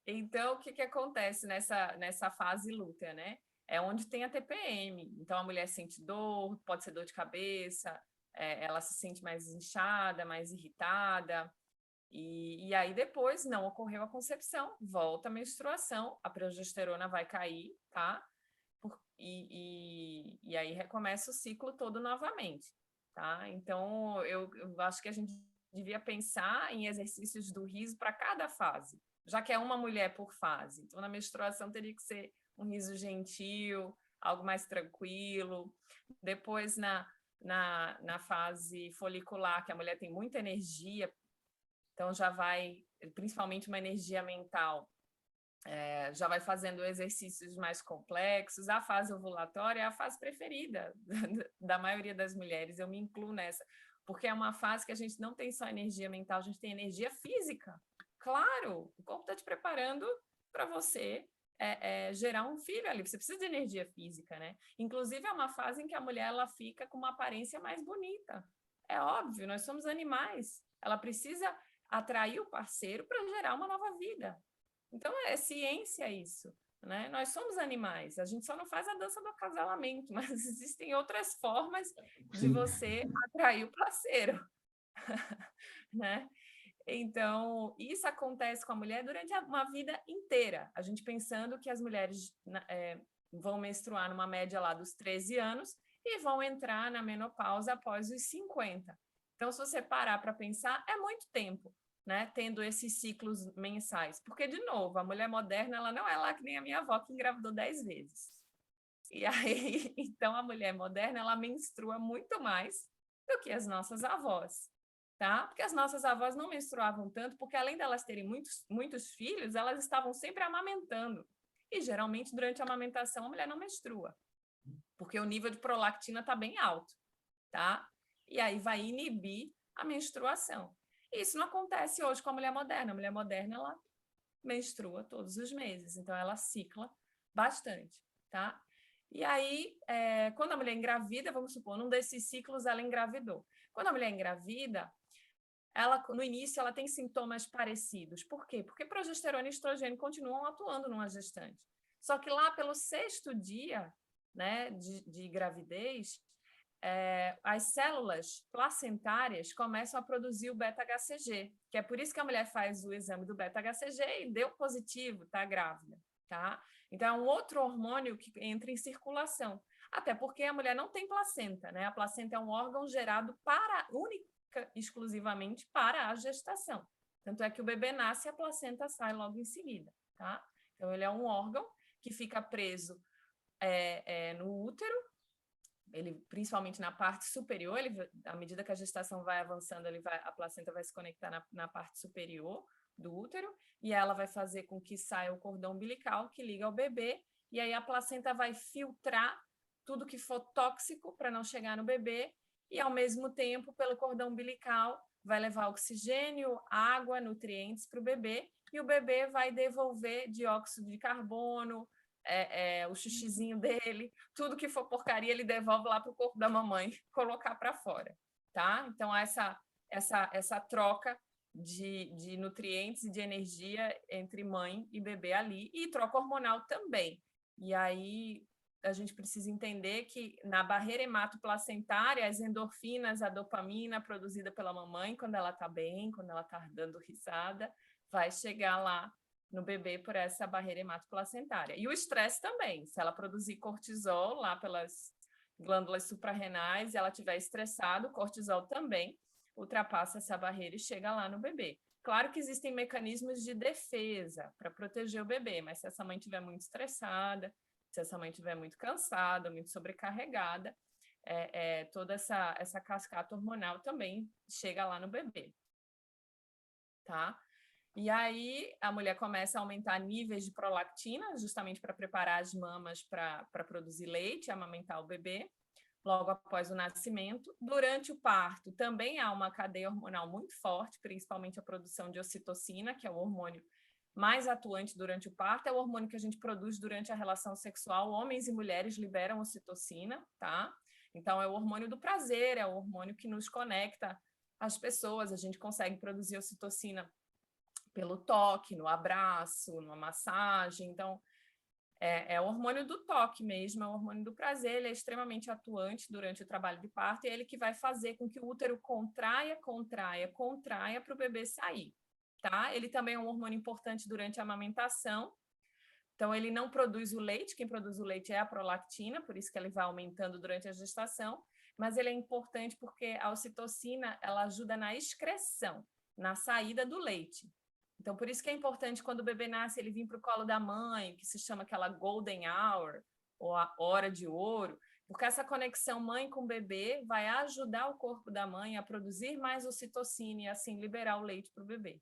Então, o que acontece nessa fase lútea, né? É onde tem a TPM. Então, a mulher sente dor, pode ser dor de cabeça, ela se sente mais inchada, mais irritada, e aí depois não ocorreu a concepção, volta a menstruação, a progesterona vai cair, tá? E aí recomeça o ciclo todo novamente, tá? Então, eu acho que a gente devia pensar em exercícios do riso para cada fase, já que é uma mulher por fase. Então, na menstruação teria que ser um riso gentil, algo mais tranquilo. Depois, na fase folicular, que a mulher tem muita energia, então já vai, principalmente uma energia mental, já vai fazendo exercícios mais complexos. A fase ovulatória é a fase preferida da maioria das mulheres, eu me incluo nessa, porque é uma fase que a gente não tem só energia mental, a gente tem energia física. Claro, o corpo está te preparando para você gerar um filho ali, você precisa de energia física, né? Inclusive é uma fase em que a mulher ela fica com uma aparência mais bonita. É óbvio, nós somos animais, ela precisa atrair o parceiro para gerar uma nova vida. Então, é ciência isso, né? Nós somos animais, a gente só não faz a dança do acasalamento, mas existem outras formas de você atrair o parceiro, né? Então, isso acontece com a mulher durante uma vida inteira. A gente pensando que as mulheres vão menstruar numa média lá dos 13 anos e vão entrar na menopausa após os 50. Então, se você parar para pensar, é muito tempo, né, tendo esses ciclos mensais. Porque, de novo, a mulher moderna ela não é lá que nem a minha avó que engravidou 10 vezes. E aí, então, a mulher moderna ela menstrua muito mais do que as nossas avós. Tá? Porque as nossas avós não menstruavam tanto, porque além delas terem muitos filhos, elas estavam sempre amamentando. E geralmente, durante a amamentação, a mulher não menstrua, porque o nível de prolactina está bem alto, tá? E aí vai inibir a menstruação. E isso não acontece hoje com a mulher moderna. A mulher moderna, ela menstrua todos os meses, então ela cicla bastante, tá? E aí, quando a mulher engravida, vamos supor, num desses ciclos ela engravidou. Quando a mulher engravida, ela, no início, ela tem sintomas parecidos. Por quê? Porque progesterona e estrogênio continuam atuando numa gestante. Só que lá pelo 6º dia, né, de gravidez, as células placentárias começam a produzir o beta-HCG, que é por isso que a mulher faz o exame do beta-HCG e deu positivo, está grávida, tá? Então, é um outro hormônio que entra em circulação. Até porque a mulher não tem placenta, né? A placenta é um órgão gerado exclusivamente para a gestação. Tanto é que o bebê nasce e a placenta sai logo em seguida, tá? Então, ele é um órgão que fica preso no útero, ele, principalmente na parte superior, à medida que a gestação vai avançando, a placenta vai se conectar na parte superior do útero, e ela vai fazer com que saia o cordão umbilical que liga ao bebê, e aí a placenta vai filtrar tudo que for tóxico para não chegar no bebê, e, ao mesmo tempo, pelo cordão umbilical, vai levar oxigênio, água, nutrientes para o bebê, e o bebê vai devolver dióxido de carbono, o xixizinho dele, tudo que for porcaria, ele devolve lá para o corpo da mamãe, colocar para fora, tá? Então, essa troca de nutrientes e de energia entre mãe e bebê ali, e troca hormonal também. E aí, a gente precisa entender que na barreira hematoplacentária, as endorfinas, a dopamina produzida pela mamãe, quando ela está bem, quando ela está dando risada, vai chegar lá no bebê por essa barreira hematoplacentária. E o estresse também, se ela produzir cortisol lá pelas glândulas suprarrenais e ela estiver estressada, o cortisol também ultrapassa essa barreira e chega lá no bebê. Claro que existem mecanismos de defesa para proteger o bebê, mas se essa mãe estiver muito estressada, se essa mãe estiver muito cansada, muito sobrecarregada, toda essa cascata hormonal também chega lá no bebê, tá? E aí a mulher começa a aumentar níveis de prolactina, justamente para preparar as mamas para produzir leite, amamentar o bebê, logo após o nascimento. Durante o parto também há uma cadeia hormonal muito forte, principalmente a produção de ocitocina, que é o hormônio mais atuante durante o parto, é o hormônio que a gente produz durante a relação sexual. Homens e mulheres liberam ocitocina, tá? Então, é o hormônio do prazer, é o hormônio que nos conecta às pessoas. A gente consegue produzir ocitocina pelo toque, no abraço, numa massagem. Então, É o hormônio do toque mesmo, é o hormônio do prazer, ele é extremamente atuante durante o trabalho de parto e é ele que vai fazer com que o útero contraia para o bebê sair, tá? Ele também é um hormônio importante durante a amamentação, então ele não produz o leite, quem produz o leite é a prolactina, por isso que ele vai aumentando durante a gestação, mas ele é importante porque a ocitocina, ela ajuda na excreção, na saída do leite. Então, por isso que é importante, quando o bebê nasce, ele vir para o colo da mãe, que se chama aquela golden hour, ou a hora de ouro, porque essa conexão mãe com bebê vai ajudar o corpo da mãe a produzir mais ocitocina e, assim, liberar o leite para o bebê.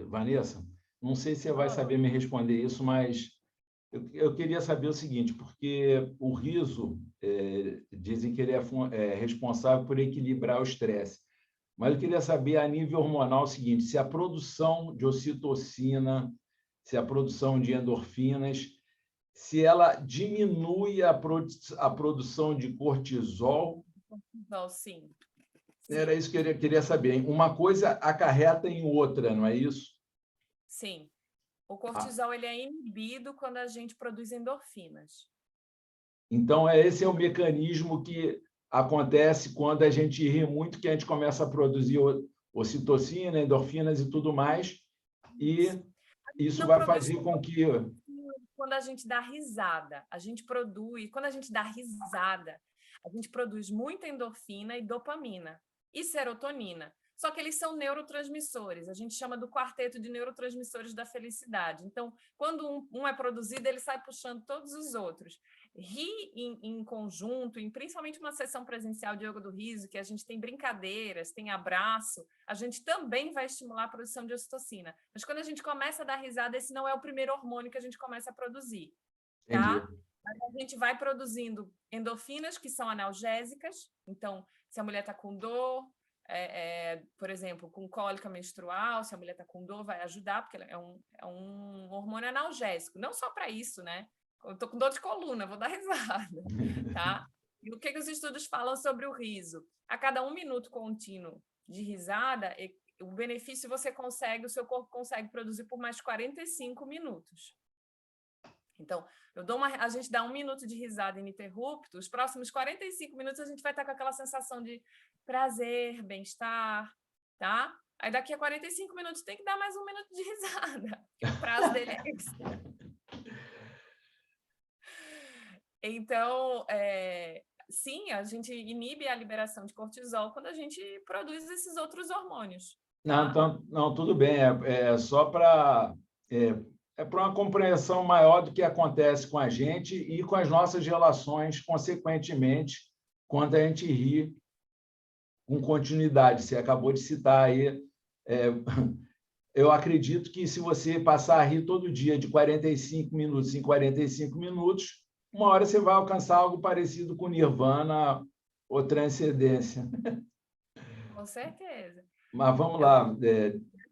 Vanessa, não sei se você vai saber me responder isso, mas eu queria saber o seguinte, porque o riso, dizem que ele é responsável por equilibrar o estresse. Mas eu queria saber, a nível hormonal, o seguinte, se a produção de ocitocina, se a produção de endorfinas, se ela diminui a produção de cortisol. Cortisol, sim. Era isso que eu queria saber. Hein? Uma coisa acarreta em outra, não é isso? Sim. O cortisol ele é inibido quando a gente produz endorfinas. Então, esse é o mecanismo que acontece quando a gente ri muito, que a gente começa a produzir ocitocina, endorfinas e tudo mais, e isso vai fazer com que... Quando a gente dá risada, a gente produz... Quando a gente dá risada, a gente produz muita endorfina e dopamina e serotonina. Só que eles são neurotransmissores, a gente chama do quarteto de neurotransmissores da felicidade. Então, quando um é produzido, ele sai puxando todos os outros. Rir em conjunto, principalmente uma sessão presencial de yoga do riso, que a gente tem brincadeiras, tem abraço, a gente também vai estimular a produção de ocitocina. Mas quando a gente começa a dar risada, esse não é o primeiro hormônio que a gente começa a produzir, tá? Entendi. Mas a gente vai produzindo endorfinas, que são analgésicas. Então, se a mulher está com dor, por exemplo, com cólica menstrual, se a mulher está com dor, vai ajudar, porque é um hormônio analgésico. Não só para isso, né? Eu estou com dor de coluna, vou dar risada, tá? E o que os estudos falam sobre o riso? A cada 1 minuto contínuo de risada, o benefício o seu corpo consegue produzir por mais 45 minutos. Então, a gente dá 1 minuto de risada ininterrupto, os próximos 45 minutos a gente vai estar com aquela sensação de prazer, bem-estar, tá? Aí daqui a 45 minutos tem que dar mais 1 minuto de risada. O prazo dele é esse. Então, sim, a gente inibe a liberação de cortisol quando a gente produz esses outros hormônios. Tá? Não, tudo bem. É só para uma compreensão maior do que acontece com a gente e com as nossas relações, consequentemente, quando a gente ri com continuidade. Você acabou de citar aí. Eu acredito que se você passar a rir todo dia de 45 minutos em 45 minutos, uma hora você vai alcançar algo parecido com nirvana ou transcendência. Com certeza. Mas vamos lá.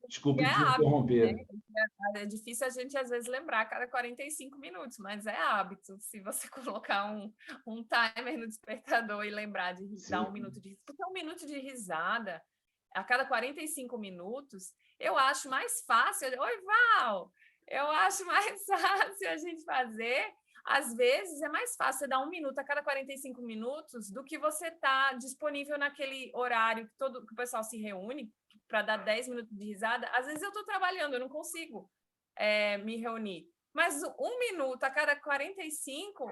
Desculpe te interromper. Né? É difícil a gente, às vezes, lembrar a cada 45 minutos, mas é hábito. Se você colocar um timer no despertador e lembrar de dar 1 minuto de risada, porque 1 minuto de risada a cada 45 minutos, eu acho mais fácil. Oi, Val! Eu acho mais fácil a gente fazer. Às vezes, é mais fácil você dar 1 minuto a cada 45 minutos do que você estar disponível naquele horário que o pessoal se reúne para dar 10 minutos de risada. Às vezes eu estou trabalhando, eu não consigo me reunir. Mas 1 minuto a cada 45,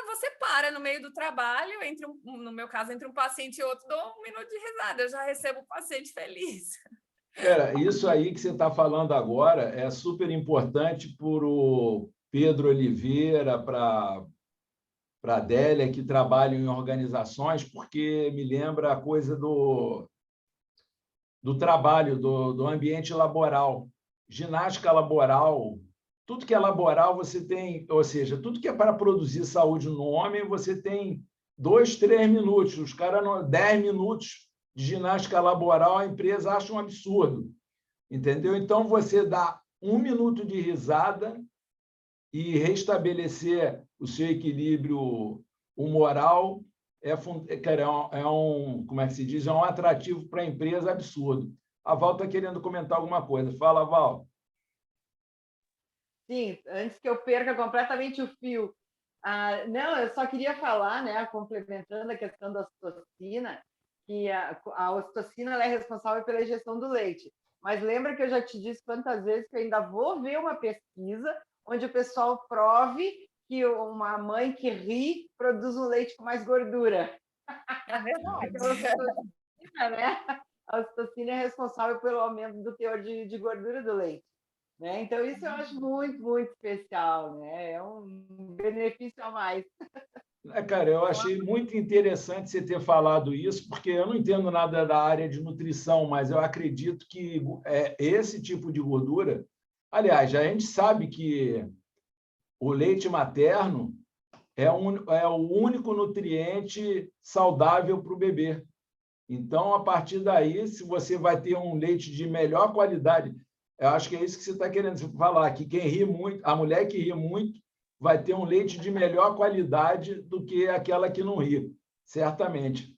você para no meio do trabalho, no meu caso, entre um paciente e outro, dou 1 minuto de risada, eu já recebo o paciente feliz. Isso aí que você está falando agora é super importante para o Pedro Oliveira, para a Adélia, que trabalham em organizações, porque me lembra a coisa do trabalho, do ambiente laboral. Ginástica laboral, tudo que é laboral você tem, ou seja, tudo que é para produzir saúde no homem, você tem 2, 3 minutos. Os caras, 10 minutos de ginástica laboral, a empresa acha um absurdo. Entendeu? Então, você dá 1 minuto de risada e restabelecer o seu equilíbrio humoral como é que se diz? É um atrativo para a empresa absurdo. A Val está querendo comentar alguma coisa. Fala, Val. Sim, antes que eu perca completamente o fio. Não, eu só queria falar, né, complementando a questão da ocitocina, que a ocitocina ela é responsável pela ingestão do leite. Mas lembra que eu já te disse quantas vezes que eu ainda vou ver uma pesquisa onde o pessoal prove que uma mãe que ri produz um leite com mais gordura. É verdade. A ocitocina, né? A ocitocina é responsável pelo aumento do teor de gordura do leite. Né? Então, isso eu acho muito, muito especial. Né? É um benefício a mais. Cara, eu achei muito interessante você ter falado isso, porque eu não entendo nada da área de nutrição, mas eu acredito que esse tipo de gordura... Aliás, a gente sabe que o leite materno é o único nutriente saudável para o bebê. Então, a partir daí, se você vai ter um leite de melhor qualidade, eu acho que é isso que você está querendo falar, que quem ri muito, a mulher que ri muito, vai ter um leite de melhor qualidade do que aquela que não ri, certamente.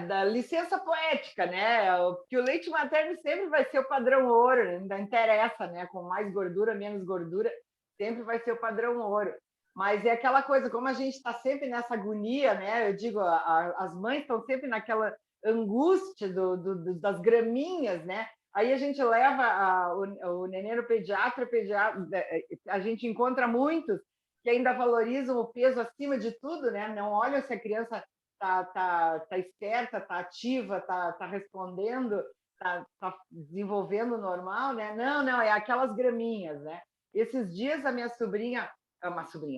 Da licença poética, né? Que o leite materno sempre vai ser o padrão ouro, né? Não interessa, né? Com mais gordura, menos gordura, sempre vai ser o padrão ouro. Mas é aquela coisa, como a gente está sempre nessa agonia, né? Eu digo, as mães estão sempre naquela angústia das graminhas, né? Aí a gente leva o neném no pediatra, a gente encontra muitos que ainda valorizam o peso acima de tudo, né? Não olham se a criança tá esperta, tá ativa, tá respondendo, tá desenvolvendo normal, né? Não, é aquelas graminhas, né? Esses dias a minha sobrinha,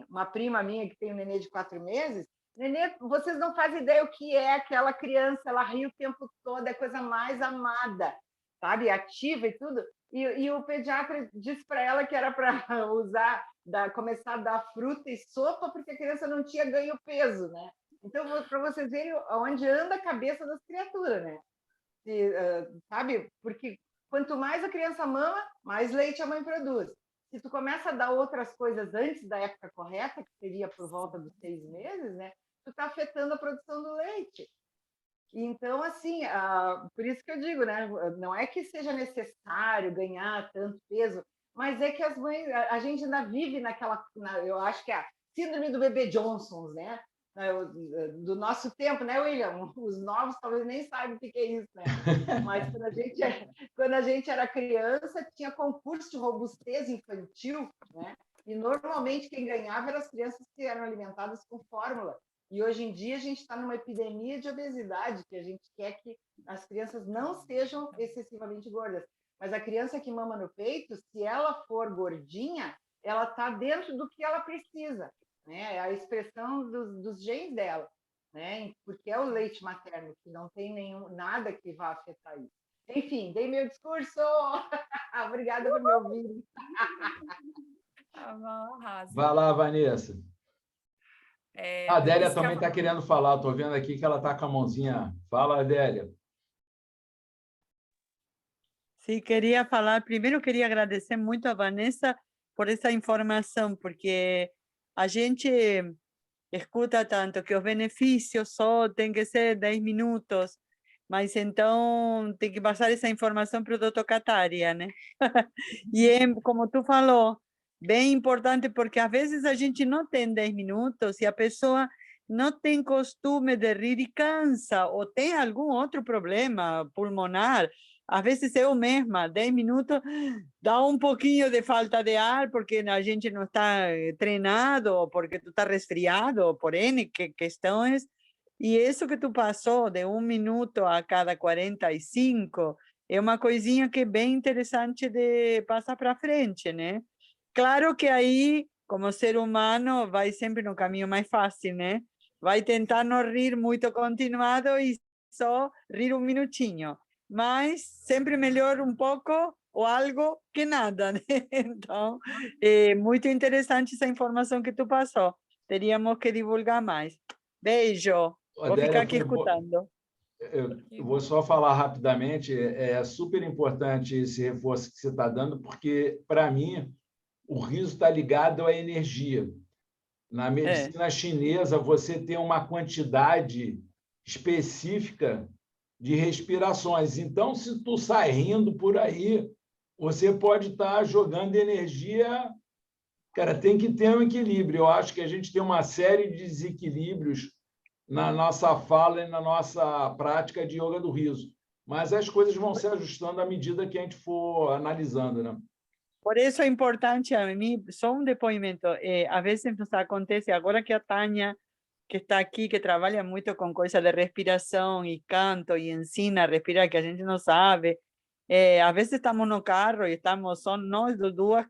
uma prima minha que tem um nenê de 4 meses, nenê, vocês não fazem ideia o que é aquela criança, ela ri o tempo todo, é a coisa mais amada, sabe? Ativa e tudo. E o pediatra disse para ela que era para começar a dar fruta e sopa, porque a criança não tinha ganho peso, né? Então, para vocês verem onde anda a cabeça das criaturas, né? Sabe? Porque quanto mais a criança mama, mais leite a mãe produz. Se tu começa a dar outras coisas antes da época correta, que seria por volta dos 6 meses, né? Tu está afetando a produção do leite. Então, assim, por isso que eu digo, né? Não é que seja necessário ganhar tanto peso, mas é que as mães, a gente ainda vive eu acho que é a síndrome do bebê Johnson, né? Do nosso tempo, né, William? Os novos talvez nem saibam o que é isso, né? Mas quando a gente era criança, tinha concurso de robustez infantil, né? E normalmente quem ganhava eram as crianças que eram alimentadas com fórmula. E hoje em dia a gente está numa epidemia de obesidade, que a gente quer que as crianças não sejam excessivamente gordas. Mas a criança que mama no peito, se ela for gordinha, ela está dentro do que ela precisa. Né? É a expressão dos genes dela, né? Porque é o leite materno, que não tem nada que vá afetar isso. Enfim, dei meu discurso. Obrigada por me ouvir. Vai lá, Vanessa. A Adélia também está querendo falar. Estou vendo aqui que ela está com a mãozinha. Fala, Adélia. Sim, queria falar. Primeiro, queria agradecer muito a Vanessa por essa informação, porque a gente escuta tanto que os benefícios só tem que ser 10 minutos, mas então tem que passar essa informação para o doutor Kataria, né? E é, como tu falou, bem importante, porque às vezes a gente não tem 10 minutos e a pessoa não tem costume de rir e cansa, ou tem algum outro problema pulmonar. Às vezes eu mesma, 10 minutos, dá um pouquinho de falta de ar, porque a gente não está treinado, ou porque tu está resfriado, ou por N questões. E isso que tu passou, de 1 minuto a cada 45, é uma coisinha que é bem interessante de passar para frente, né? Claro que aí, como ser humano, vai sempre no caminho mais fácil, né? Vai tentar não rir muito continuado e só rir 1 minutinho. Mas sempre melhor um pouco ou algo que nada, né? Então, é muito interessante essa informação que tu passou. Teríamos que divulgar mais. Beijo. Vou ficar aqui escutando. Eu vou só falar rapidamente. É super importante esse reforço que você está dando, porque, para mim, o riso está ligado à energia. Na medicina chinesa, você tem uma quantidade específica de respirações. Então, se tu sai rindo por aí, você pode estar jogando energia. Cara, tem que ter um equilíbrio. Eu acho que a gente tem uma série de desequilíbrios na nossa fala e na nossa prática de yoga do riso. Mas as coisas vão se ajustando à medida que a gente for analisando, né? Por isso é importante a mim, só um depoimento, a vezes nos acontece, agora que a Tânia, que está aqui, que trabalha muito com coisa de respiração e canto e ensina a respirar, que a gente não sabe, a vezes estamos no carro e estamos só nós duas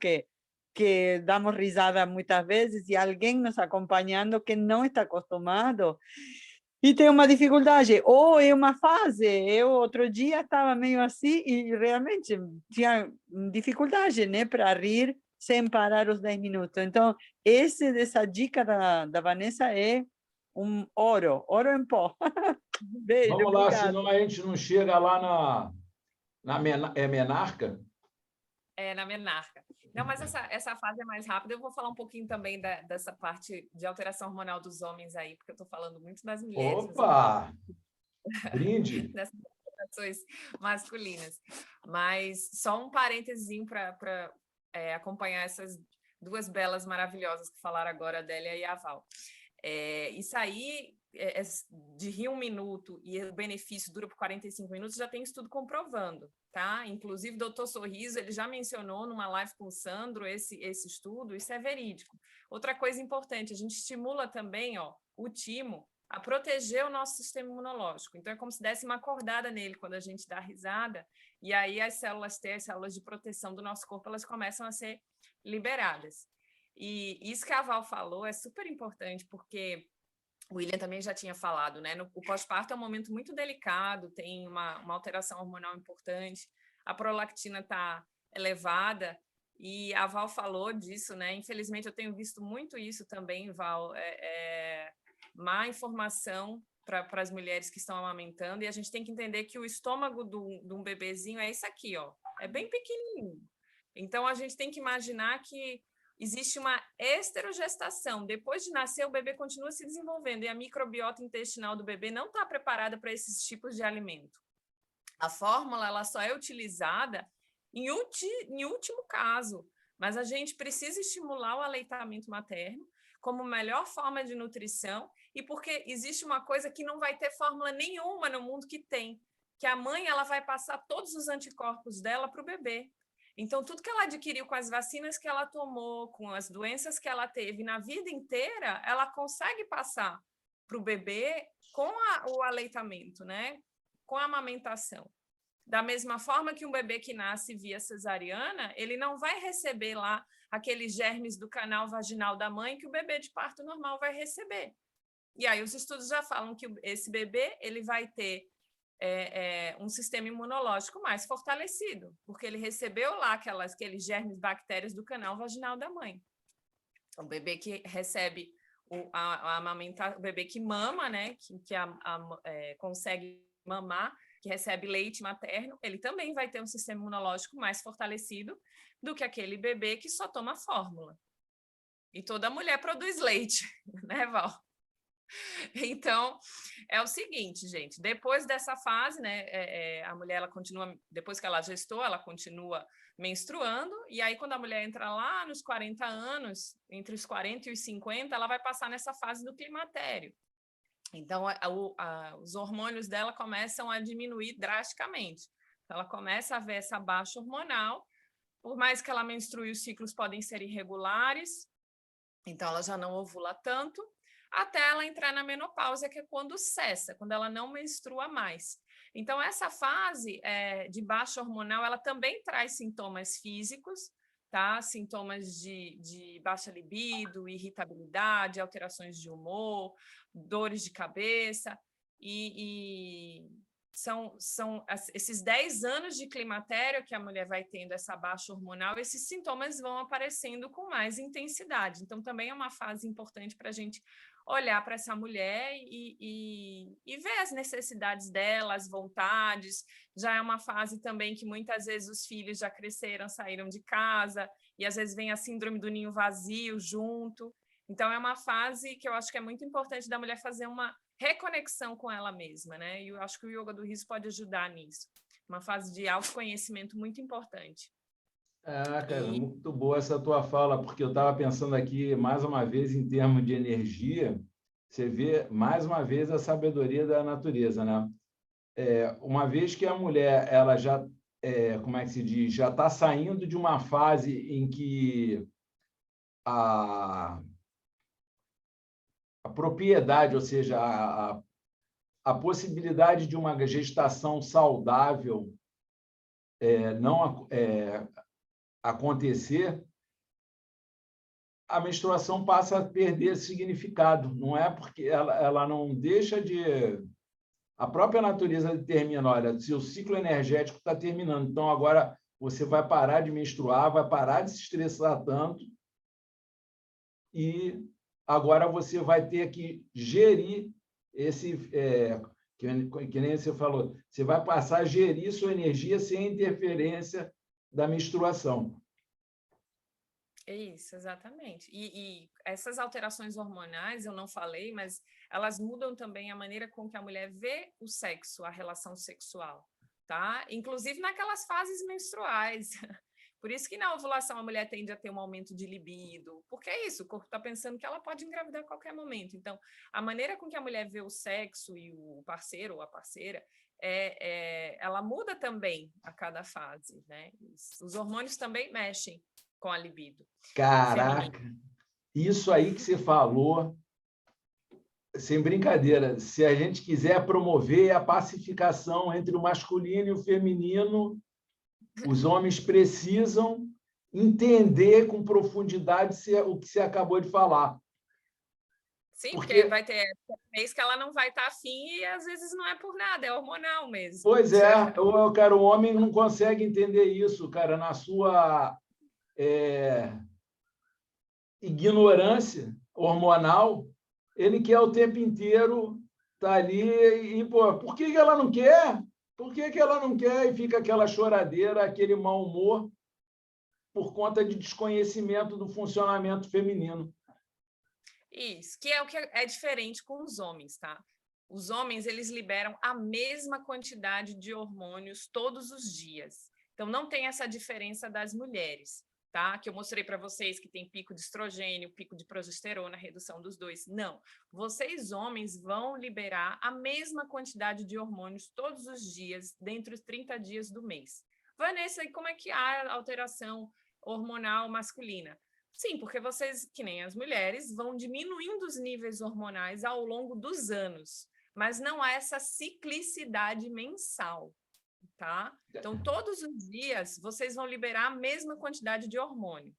que damos risada muitas vezes e alguém nos acompanhando que não está acostumado e tem uma dificuldade, ou é uma fase. Eu outro dia estava meio assim e realmente tinha dificuldade, né, para rir sem parar os 10 minutos. Então, essa dica da Vanessa é um ouro em pó. Beijo, Vamos lá, obrigada. senão a gente não chega lá Menarca? Na menarca. Não, mas essa fase é mais rápida. Eu vou falar um pouquinho também dessa parte de alteração hormonal dos homens aí, porque eu estou falando muito das mulheres. Opa! Brinde! Dessas alterações masculinas. Mas só um parênteses para acompanhar essas duas belas maravilhosas que falaram agora, a Adélia e a Val. Isso aí, de rir 1 minuto e o benefício dura por 45 minutos, já tem estudo comprovando, tá? Inclusive, o doutor Sorriso, ele já mencionou numa live com o Sandro esse estudo, isso é verídico. Outra coisa importante, a gente estimula também o timo a proteger o nosso sistema imunológico. Então, é como se desse uma acordada nele quando a gente dá risada, e aí as células T, as células de proteção do nosso corpo, elas começam a ser liberadas. E isso que a Val falou é super importante, porque o William também já tinha falado, né? O pós-parto é um momento muito delicado, tem uma alteração hormonal importante, a prolactina está elevada, e a Val falou disso, né? Infelizmente, eu tenho visto muito isso também, Val, má informação para as mulheres que estão amamentando, e a gente tem que entender que o estômago de um bebezinho é isso aqui, é bem pequenininho. Então, a gente tem que imaginar que existe uma esterogestação. Depois de nascer, o bebê continua se desenvolvendo e a microbiota intestinal do bebê não está preparada para esses tipos de alimento. A fórmula ela só é utilizada em último caso, mas a gente precisa estimular o aleitamento materno como melhor forma de nutrição e porque existe uma coisa que não vai ter fórmula nenhuma no mundo que a mãe ela vai passar todos os anticorpos dela para o bebê. Então, tudo que ela adquiriu com as vacinas que ela tomou, com as doenças que ela teve na vida inteira, ela consegue passar para o bebê com o aleitamento, né? Com a amamentação. Da mesma forma que um bebê que nasce via cesariana, ele não vai receber lá aqueles germes do canal vaginal da mãe que o bebê de parto normal vai receber. E aí os estudos já falam que esse bebê ele vai ter um sistema imunológico mais fortalecido, porque ele recebeu lá aqueles germes, bactérias do canal vaginal da mãe. O bebê que recebe o bebê que mama, né, que consegue mamar, que recebe leite materno, ele também vai ter um sistema imunológico mais fortalecido do que aquele bebê que só toma fórmula. E toda mulher produz leite, né, Val? Então, é o seguinte, gente, depois dessa fase, né, a mulher, ela continua, depois que ela gestou, ela continua menstruando, e aí quando a mulher entra lá nos 40 anos, entre os 40 e os 50, ela vai passar nessa fase do climatério. Então, os hormônios dela começam a diminuir drasticamente. Então, ela começa a ver essa baixa hormonal, por mais que ela menstrue, os ciclos podem ser irregulares, então ela já não ovula tanto, até ela entrar na menopausa, que é quando cessa, quando ela não menstrua mais. Então, essa fase de baixa hormonal, ela também traz sintomas físicos, tá? Sintomas de baixa libido, irritabilidade, alterações de humor, dores de cabeça, e são esses 10 anos de climatério que a mulher vai tendo essa baixa hormonal, esses sintomas vão aparecendo com mais intensidade. Então, também é uma fase importante para a gente olhar para essa mulher e ver as necessidades dela, as vontades. Já é uma fase também que muitas vezes os filhos já cresceram, saíram de casa, e às vezes vem a síndrome do ninho vazio junto. Então, é uma fase que eu acho que é muito importante da mulher fazer uma reconexão com ela mesma, né? E eu acho que o yoga do riso pode ajudar nisso. Uma fase de autoconhecimento muito importante. Ah, cara, E muito boa essa tua fala, porque eu estava pensando aqui, mais uma vez, em termos de energia, você vê, mais uma vez, a sabedoria da natureza, né? Uma vez que a mulher, ela já, como é que se diz, já está saindo de uma fase em que a, a propriedade, ou seja, a possibilidade de uma gestação saudável não acontecer, a menstruação passa a perder esse significado. Não é porque ela não deixa de... A própria natureza determina, olha, se o ciclo energético está terminando, então agora você vai parar de menstruar, vai parar de se estressar tanto e agora você vai ter que gerir esse... que nem você falou, você vai passar a gerir sua energia sem interferência da menstruação. é isso, exatamente. E essas alterações hormonais, eu não falei, mas elas mudam também a maneira com que a mulher vê o sexo, a relação sexual, tá? Inclusive naquelas fases menstruais. Por isso que na ovulação a mulher tende a ter um aumento de libido, porque é isso, o corpo está pensando que ela pode engravidar a qualquer momento. Então, a maneira com que a mulher vê o sexo e o parceiro ou a parceira, ela muda também a cada fase, né? Os hormônios também mexem com a libido feminina. Caraca, isso aí que você falou, sem brincadeira, se a gente quiser promover a pacificação entre o masculino e o feminino, os homens precisam entender com profundidade o que você acabou de falar. Sim, porque Porque, vai ter mês que ela não vai estar afim e às vezes não é por nada, é hormonal mesmo. pois é, cara, o homem não consegue entender isso, cara, na sua ignorância hormonal, ele quer o tempo inteiro estar ali e, pô, por que ela não quer? Por que ela não quer? E fica aquela choradeira, aquele mau humor, por conta de desconhecimento do funcionamento feminino. Isso, que é o que é diferente com os homens, tá? Os homens, eles liberam a mesma quantidade de hormônios todos os dias. Então, não tem essa diferença das mulheres, tá? Que eu mostrei para vocês que tem pico de estrogênio, pico de progesterona, redução dos dois. Não. Vocês, homens, vão liberar a mesma quantidade de hormônios todos os dias, dentro dos 30 dias do mês. Vanessa, e como é que há alteração hormonal masculina? Sim, porque vocês, que nem as mulheres, vão diminuindo os níveis hormonais ao longo dos anos, mas não há essa ciclicidade mensal, tá? Então, todos os dias, vocês vão liberar a mesma quantidade de hormônio.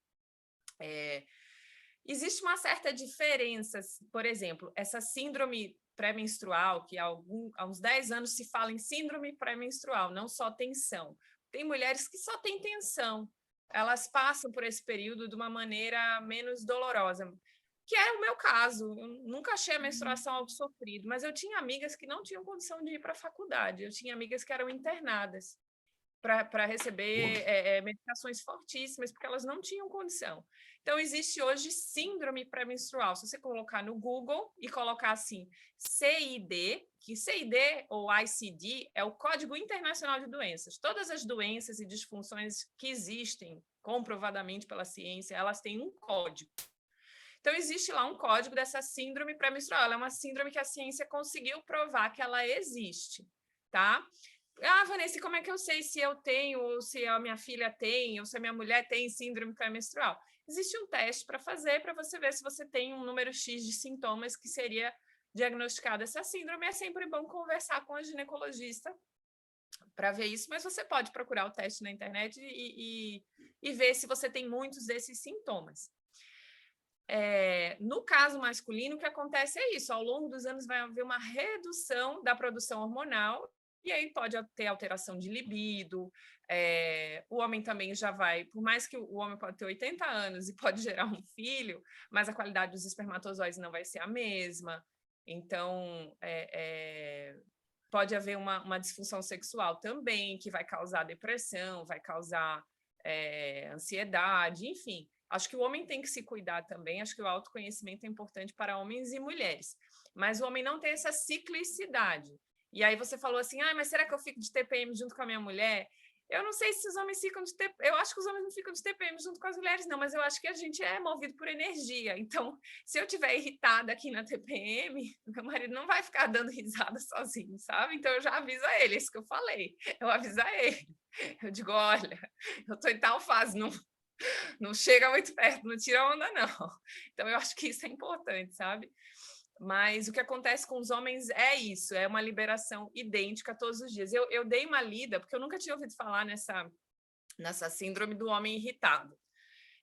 Existe uma certa diferença, por exemplo, essa síndrome pré-menstrual, que há uns 10 anos se fala em síndrome pré-menstrual, não só tensão. Tem mulheres que só têm tensão, elas passam por esse período de uma maneira menos dolorosa, que é o meu caso. Eu nunca achei a menstruação algo sofrido, mas eu tinha amigas que não tinham condição de ir para a faculdade, eu tinha amigas que eram internadas para receber medicações fortíssimas, porque elas não tinham condição. Então, existe hoje síndrome pré-menstrual. Se você colocar no Google e colocar assim, CID, que CID ou ICD é o Código Internacional de Doenças. Todas as doenças e disfunções que existem, comprovadamente pela ciência, elas têm um código. Então, existe lá um código dessa síndrome pré-menstrual. Ela é uma síndrome que a ciência conseguiu provar que ela existe, tá? Ah, Vanessa, como é que eu sei se eu tenho, ou se a minha filha tem, ou se a minha mulher tem síndrome pré-menstrual? Existe um teste para fazer, para você ver se você tem um número X de sintomas que seria diagnosticado essa síndrome. É sempre bom conversar com a ginecologista para ver isso, mas você pode procurar o teste na internet e ver se você tem muitos desses sintomas. No caso masculino, o que acontece é isso, ao longo dos anos vai haver uma redução da produção hormonal, e aí pode ter alteração de libido, o homem também já vai, por mais que o homem pode ter 80 anos e pode gerar um filho, mas a qualidade dos espermatozoides não vai ser a mesma, então pode haver uma disfunção sexual também, que vai causar depressão, vai causar ansiedade, enfim. Acho que o homem tem que se cuidar também, acho que o autoconhecimento é importante para homens e mulheres, mas o homem não tem essa ciclicidade. E aí você falou assim, mas será que eu fico de TPM junto com a minha mulher? Eu não sei se os homens ficam de TPM, eu acho que os homens não ficam de TPM junto com as mulheres, não, mas eu acho que a gente é movido por energia. Então, se eu estiver irritada aqui na TPM, meu marido não vai ficar dando risada sozinho, sabe? Então, eu já aviso a ele, isso que eu falei. Eu aviso a ele. Eu digo, olha, eu estou em tal fase, não chega muito perto, não tira onda, não. Então, eu acho que isso é importante, sabe? Mas o que acontece com os homens é isso, é uma liberação idêntica todos os dias. Eu dei uma lida, porque eu nunca tinha ouvido falar nessa síndrome do homem irritado.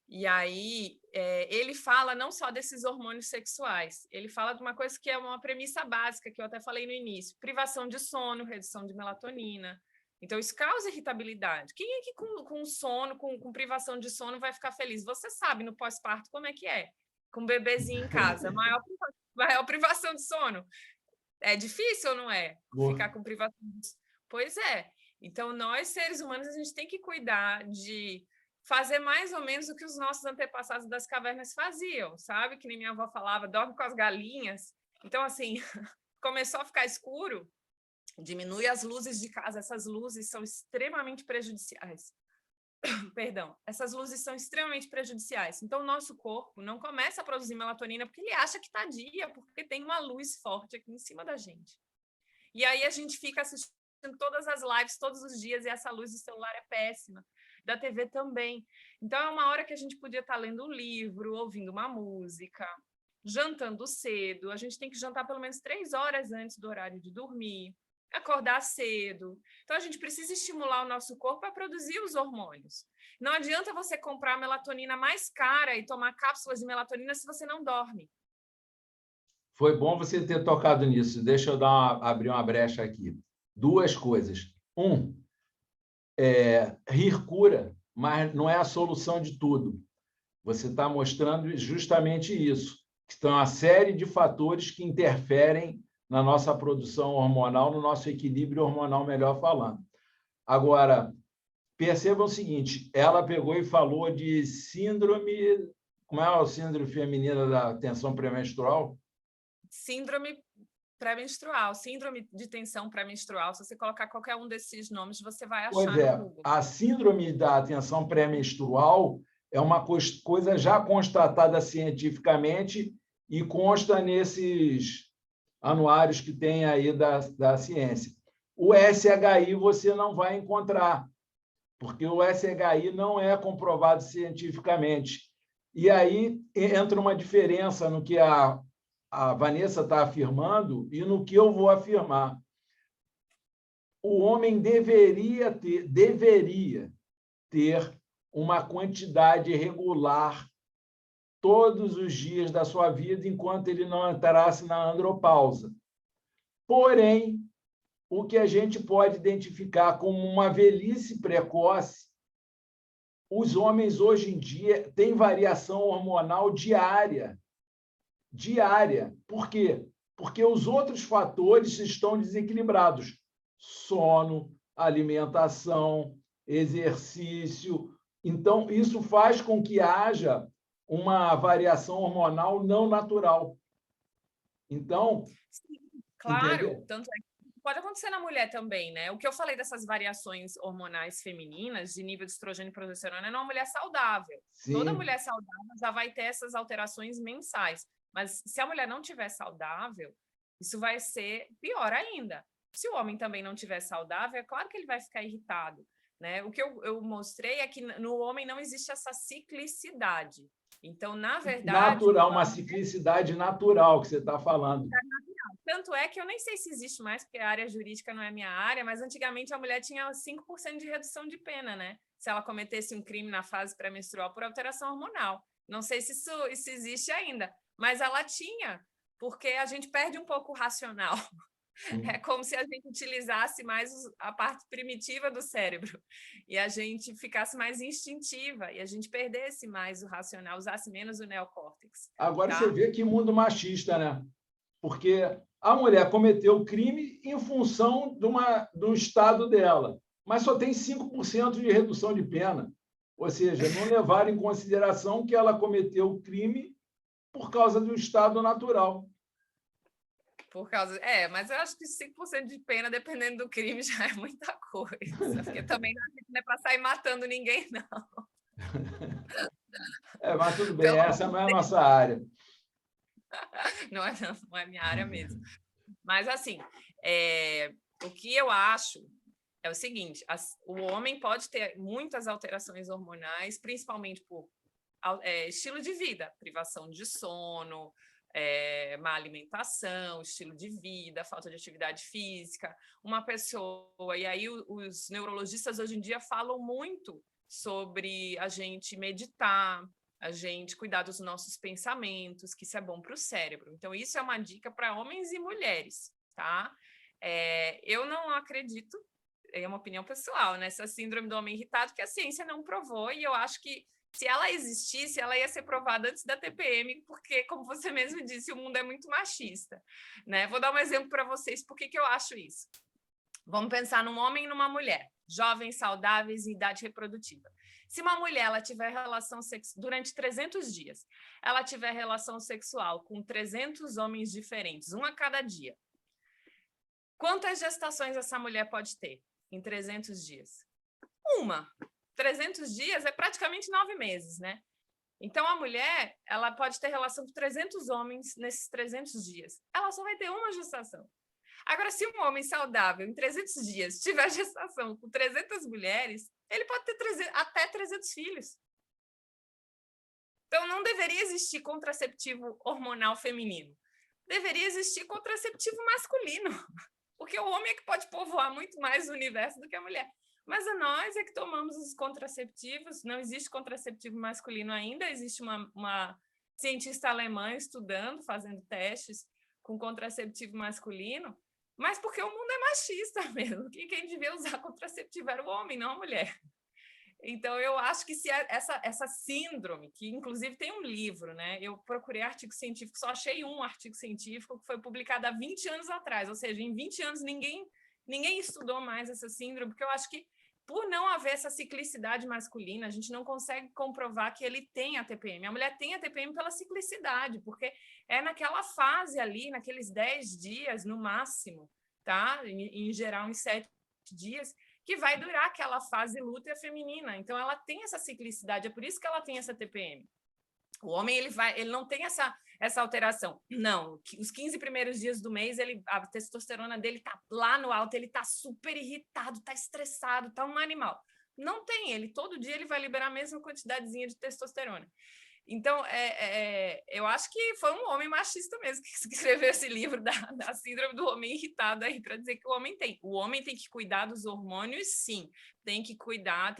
E aí, ele fala não só desses hormônios sexuais, ele fala de uma coisa que é uma premissa básica, que eu até falei no início, privação de sono, redução de melatonina. Então, isso causa irritabilidade. Quem é que com sono, com privação de sono vai ficar feliz? Você sabe, no pós-parto, como é que é? Com um bebezinho em casa, maior privação de sono. É difícil ou não é? Ficar com privação de sono. Pois é. Então, nós, seres humanos, a gente tem que cuidar de fazer mais ou menos o que os nossos antepassados das cavernas faziam, sabe? Que nem minha avó falava, dorme com as galinhas. Então, assim, começou a ficar escuro, diminui as luzes de casa. Essas luzes são extremamente prejudiciais. Perdão, essas luzes são extremamente prejudiciais. Então, o nosso corpo não começa a produzir melatonina porque ele acha que está dia, porque tem uma luz forte aqui em cima da gente. E aí a gente fica assistindo todas as lives todos os dias e essa luz do celular é péssima, da TV também. Então, é uma hora que a gente podia estar lendo um livro, ouvindo uma música, jantando cedo. A gente tem que jantar pelo menos 3 horas antes do horário de dormir, acordar cedo. Então, a gente precisa estimular o nosso corpo a produzir os hormônios. Não adianta você comprar a melatonina mais cara e tomar cápsulas de melatonina se você não dorme. Foi bom você ter tocado nisso. Deixa eu abrir uma brecha aqui. 2 coisas. Rir cura, mas não é a solução de tudo. Você está mostrando justamente isso, que estão uma série de fatores que interferem na nossa produção hormonal, no nosso equilíbrio hormonal, melhor falando. Agora, percebam o seguinte, ela pegou e falou de síndrome... Como é a síndrome feminina da tensão pré-menstrual? Síndrome pré-menstrual, síndrome de tensão pré-menstrual. Se você colocar qualquer um desses nomes, você vai achar no Google. A síndrome da tensão pré-menstrual é uma coisa já constatada cientificamente e consta nesses anuários que tem aí da ciência. O SHI você não vai encontrar, porque o SHI não é comprovado cientificamente. E aí entra uma diferença no que a Vanessa está afirmando e no que eu vou afirmar. O homem deveria ter uma quantidade regular todos os dias da sua vida enquanto ele não entrasse na andropausa. Porém, o que a gente pode identificar como uma velhice precoce, os homens hoje em dia têm variação hormonal diária. Por quê? Porque os outros fatores estão desequilibrados. Sono, alimentação, exercício. Então, isso faz com que haja uma variação hormonal não natural. Então... Sim, claro, entendeu? tanto é que pode acontecer na mulher também, né? O que eu falei dessas variações hormonais femininas, de nível de estrogênio e progesterona, é numa mulher saudável. Sim. Toda mulher saudável já vai ter essas alterações mensais. Mas se a mulher não estiver saudável, isso vai ser pior ainda. Se o homem também não estiver saudável, é claro que ele vai ficar irritado, né? O que eu mostrei é que no homem não existe essa ciclicidade. Então, na verdade... Natural, uma ciclicidade natural que você está falando. Tanto é que eu nem sei se existe mais, porque a área jurídica não é minha área, mas antigamente a mulher tinha 5% de redução de pena, né? Se ela cometesse um crime na fase pré-menstrual por alteração hormonal. Não sei se isso existe ainda, mas ela tinha, porque a gente perde um pouco o racional. É como se a gente utilizasse mais a parte primitiva do cérebro e a gente ficasse mais instintiva e a gente perdesse mais o racional, usasse menos o neocórtex. Agora tá? Você vê que mundo machista, né? Porque a mulher cometeu o crime em função do estado dela, mas só tem 5% de redução de pena. Ou seja, não levaram em consideração que ela cometeu o crime por causa do estado natural. Por causa... mas eu acho que 5% de pena, dependendo do crime, já é muita coisa. Porque também não é para sair matando ninguém, não. Mas tudo bem, essa não é a nossa área. Não é minha área mesmo. Mas, assim, o que eu acho é o seguinte, o homem pode ter muitas alterações hormonais, principalmente por estilo de vida, privação de sono, má alimentação, estilo de vida, falta de atividade física, uma pessoa... E aí os neurologistas hoje em dia falam muito sobre a gente meditar, a gente cuidar dos nossos pensamentos, que isso é bom para o cérebro. Então, isso é uma dica para homens e mulheres, tá? Eu não acredito, é uma opinião pessoal, nessa síndrome do homem irritado, que a ciência não provou, e eu acho que se ela existisse, ela ia ser provada antes da TPM, porque, como você mesmo disse, o mundo é muito machista, né? Vou dar um exemplo para vocês, por que eu acho isso. Vamos pensar num homem e numa mulher, jovens, saudáveis, em idade reprodutiva. Se uma mulher ela tiver relação sexual durante 300 dias, ela tiver relação sexual com 300 homens diferentes, um a cada dia, quantas gestações essa mulher pode ter em 300 dias? Uma. 300 dias é praticamente 9 meses, né? Então, a mulher, ela pode ter relação com 300 homens nesses 300 dias. Ela só vai ter uma gestação. Agora, se um homem saudável, em 300 dias, tiver gestação com 300 mulheres, ele pode ter até 300 filhos. Então, não deveria existir contraceptivo hormonal feminino. Deveria existir contraceptivo masculino. Porque o homem é que pode povoar muito mais o universo do que a mulher. Mas nós é que tomamos os contraceptivos, não existe contraceptivo masculino ainda, existe uma cientista alemã estudando, fazendo testes com contraceptivo masculino, mas porque o mundo é machista mesmo, que quem devia usar contraceptivo era o homem, não a mulher. Então, eu acho que se essa síndrome, que inclusive tem um livro, né? Eu procurei artigo científico, só achei um artigo científico que foi publicado há 20 anos atrás, ou seja, em 20 anos ninguém estudou mais essa síndrome, porque eu acho que por não haver essa ciclicidade masculina, a gente não consegue comprovar que ele tem a TPM. A mulher tem a TPM pela ciclicidade, porque é naquela fase ali, naqueles 10 dias no máximo, tá? Em geral, em 7 dias, que vai durar aquela fase lútea feminina. Então, ela tem essa ciclicidade, é por isso que ela tem essa TPM. O homem, ele não tem essa alteração. Não, os 15 primeiros dias do mês, a testosterona dele tá lá no alto, ele tá super irritado, tá estressado, tá um animal. Não tem, todo dia ele vai liberar a mesma quantidadezinha de testosterona. Então, eu acho que foi um homem machista mesmo que escreveu esse livro da síndrome do homem irritado aí, para dizer que o homem tem. O homem tem que cuidar dos hormônios, sim. Tem que cuidar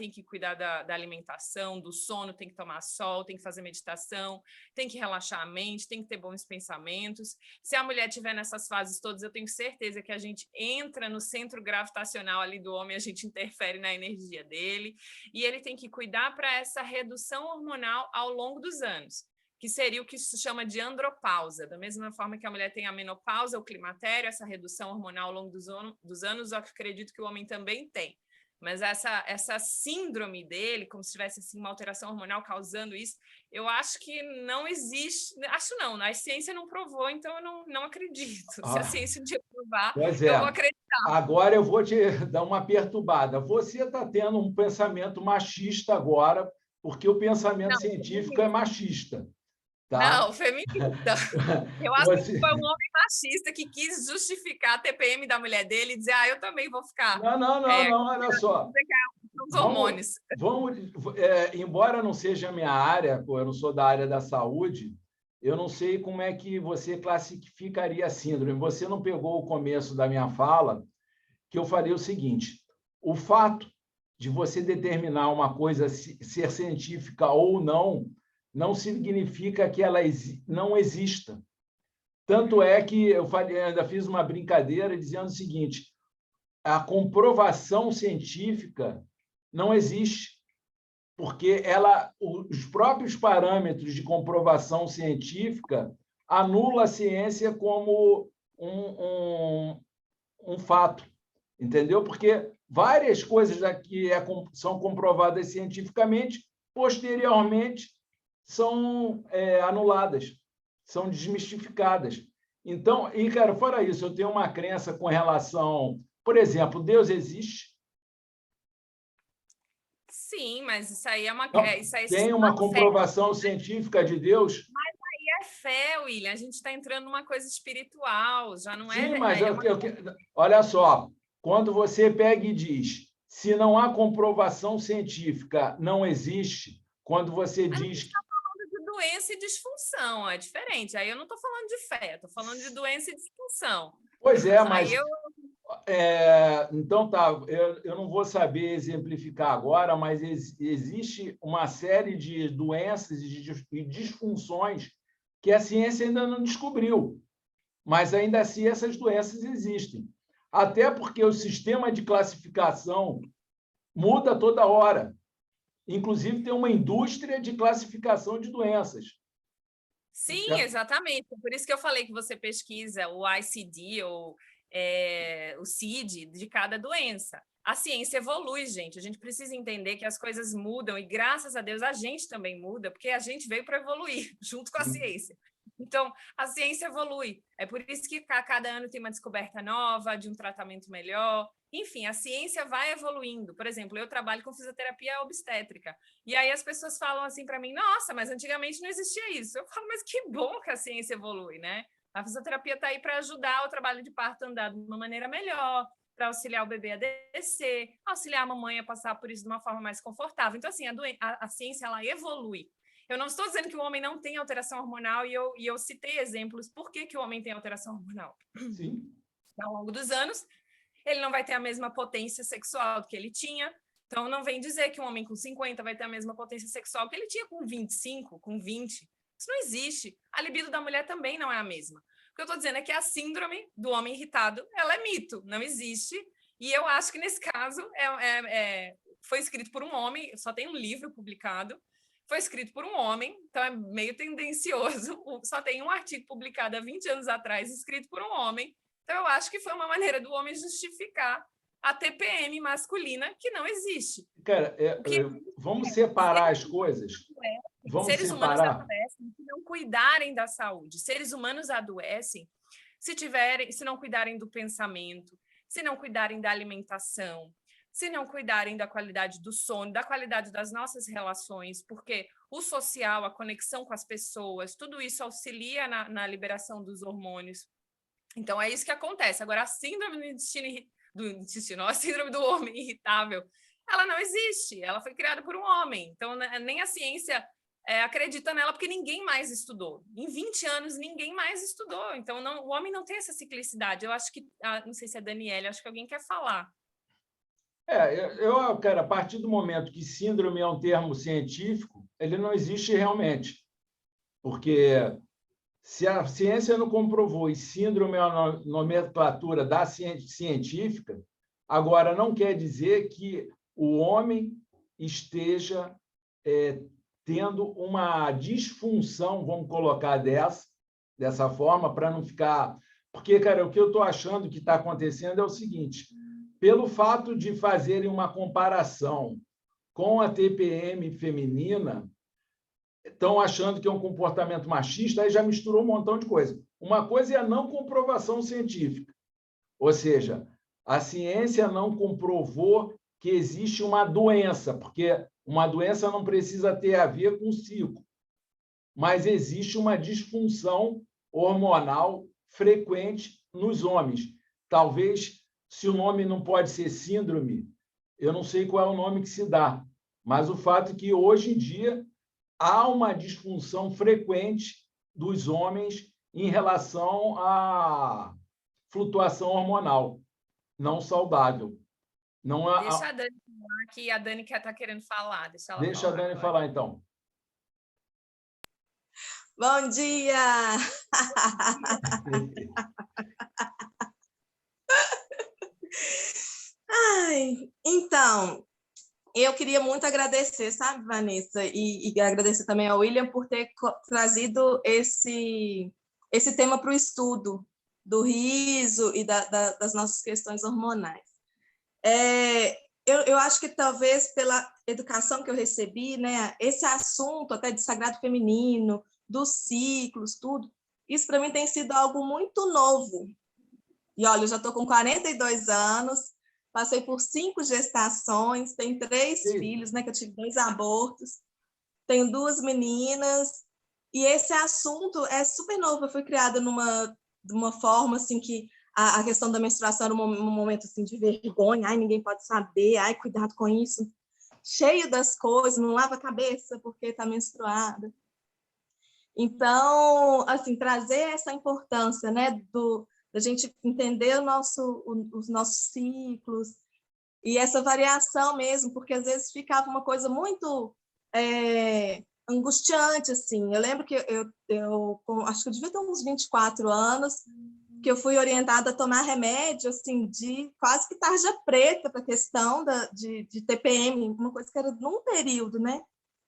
da alimentação, do sono, tem que tomar sol, tem que fazer meditação, tem que relaxar a mente, tem que ter bons pensamentos. Se a mulher estiver nessas fases todas, eu tenho certeza que a gente entra no centro gravitacional ali do homem, a gente interfere na energia dele, e ele tem que cuidar para essa redução hormonal ao longo dos anos, que seria o que se chama de andropausa. Da mesma forma que a mulher tem a menopausa, o climatério, essa redução hormonal ao longo dos anos, eu acredito que o homem também tem. Mas essa síndrome dele, como se tivesse assim, uma alteração hormonal causando isso, eu acho que não existe. Acho não, a ciência não provou, então eu não acredito. Se a ciência um dia provar, eu vou acreditar. Agora eu vou te dar uma perturbada. Você está tendo um pensamento machista agora, porque o pensamento científico é machista. Tá? Não, feminista. Eu acho que foi um homem machista que quis justificar a TPM da mulher dele e dizer, eu também vou ficar. Não, olha só. Os hormônios. Embora não seja a minha área, eu não sou da área da saúde, eu não sei como é que você classificaria a síndrome. Você não pegou o começo da minha fala, que eu faria o seguinte: o fato de você determinar uma coisa ser científica ou não significa que ela não exista. Tanto é que eu ainda fiz uma brincadeira dizendo o seguinte: a comprovação científica não existe, porque os próprios parâmetros de comprovação científica anulam a ciência como um fato, entendeu? Porque várias coisas que são comprovadas cientificamente, posteriormente, são anuladas, são desmistificadas. Então, e, cara, fora isso, eu tenho uma crença com relação... Por exemplo, Deus existe? Sim, mas isso aí é uma... Não, isso aí tem uma comprovação científica de Deus? é fé, William. A gente está entrando numa coisa espiritual, já não é... Sim, mas é uma... olha só, quando você pega e diz, se não há comprovação científica, não existe, quando você diz... de doença e disfunção, é diferente. Aí eu não estou falando de fé, estou falando de doença e disfunção. Pois é, mas... Aí então, tá, eu não vou saber exemplificar agora, mas existe uma série de doenças e disfunções que a ciência ainda não descobriu, mas ainda assim essas doenças existem. Até porque o sistema de classificação muda toda hora. Inclusive, tem uma indústria de classificação de doenças. Sim, exatamente. Por isso que eu falei que você pesquisa o ICD ou o CID de cada doença. A ciência evolui, gente. A gente precisa entender que as coisas mudam e, graças a Deus, a gente também muda, porque a gente veio para evoluir junto com a ciência. Então, a ciência evolui. É por isso que a cada ano tem uma descoberta nova, de um tratamento melhor. Enfim, a ciência vai evoluindo. Por exemplo, eu trabalho com fisioterapia obstétrica. E aí as pessoas falam assim para mim, nossa, mas antigamente não existia isso. Eu falo, mas que bom que a ciência evolui, né? A fisioterapia está aí para ajudar o trabalho de parto a andar de uma maneira melhor, para auxiliar o bebê a descer, auxiliar a mamãe a passar por isso de uma forma mais confortável. Então, assim, a ciência, ela evolui. Eu não estou dizendo que o homem não tem alteração hormonal, e eu citei exemplos por que o homem tem alteração hormonal. Sim. Ao longo dos anos, ele não vai ter a mesma potência sexual que ele tinha. Então, não vem dizer que um homem com 50 vai ter a mesma potência sexual que ele tinha com 25, com 20. Isso não existe. A libido da mulher também não é a mesma. O que eu estou dizendo é que a síndrome do homem irritado, ela é mito, não existe. E eu acho que, nesse caso, foi escrito por um homem, só tem um livro publicado, foi escrito por um homem, então é meio tendencioso, só tem um artigo publicado há 20 anos atrás, escrito por um homem. Então, eu acho que foi uma maneira do homem justificar a TPM masculina, que não existe. Cara, vamos separar as coisas. Vamos seres separar. Humanos adoecem se não cuidarem da saúde. Seres humanos adoecem se não cuidarem do pensamento, se não cuidarem da alimentação, se não cuidarem da qualidade do sono, da qualidade das nossas relações, porque o social, a conexão com as pessoas, tudo isso auxilia na liberação dos hormônios. Então, é isso que acontece. Agora, a síndrome a síndrome do homem irritável, ela não existe. Ela foi criada por um homem. Então, nem a ciência acredita nela, porque ninguém mais estudou. Em 20 anos, ninguém mais estudou. Então, o homem não tem essa ciclicidade. Eu acho que, não sei se é a Daniela, acho que alguém quer falar. Cara, a partir do momento que síndrome é um termo científico, ele não existe realmente. Porque se a ciência não comprovou e síndrome é uma nomenclatura da científica, agora não quer dizer que o homem esteja tendo uma disfunção, vamos colocar dessa forma, para não ficar... Porque, cara, o que eu estou achando que está acontecendo é o seguinte, pelo fato de fazerem uma comparação com a TPM feminina, estão achando que é um comportamento machista, aí já misturou um montão de coisa. Uma coisa é a não comprovação científica, ou seja, a ciência não comprovou que existe uma doença, porque uma doença não precisa ter a ver com ciclo, mas existe uma disfunção hormonal frequente nos homens. Talvez, se o nome não pode ser síndrome, eu não sei qual é o nome que se dá, mas o fato é que, hoje em dia, há uma disfunção frequente dos homens em relação à flutuação hormonal não saudável. Não há... Deixa a Dani falar, que a Dani está querendo falar. Deixa a Dani falar, então. Bom dia! Então, eu queria muito agradecer, sabe, Vanessa, e agradecer também ao William por ter trazido esse tema para o estudo do riso e das nossas questões hormonais. Eu acho que talvez pela educação que eu recebi, né, esse assunto até de sagrado feminino, dos ciclos, tudo, isso para mim tem sido algo muito novo. E olha, eu já estou com 42 anos, passei por 5 gestações, tenho 3 filhos, né, que eu tive 2 abortos, tenho 2 meninas, e esse assunto é super novo. Eu fui criada de uma forma assim que a questão da menstruação era um momento assim, de vergonha, ai, ninguém pode saber, ai, cuidado com isso, cheio das coisas, não lava a cabeça porque está menstruada. Então, assim, trazer essa importância, né, da gente entender os nossos ciclos e essa variação mesmo, porque às vezes ficava uma coisa muito angustiante, assim. Eu lembro que eu acho que eu devia ter uns 24 anos, que eu fui orientada a tomar remédio, assim, de quase que tarja preta para a questão de TPM, uma coisa que era num período, né?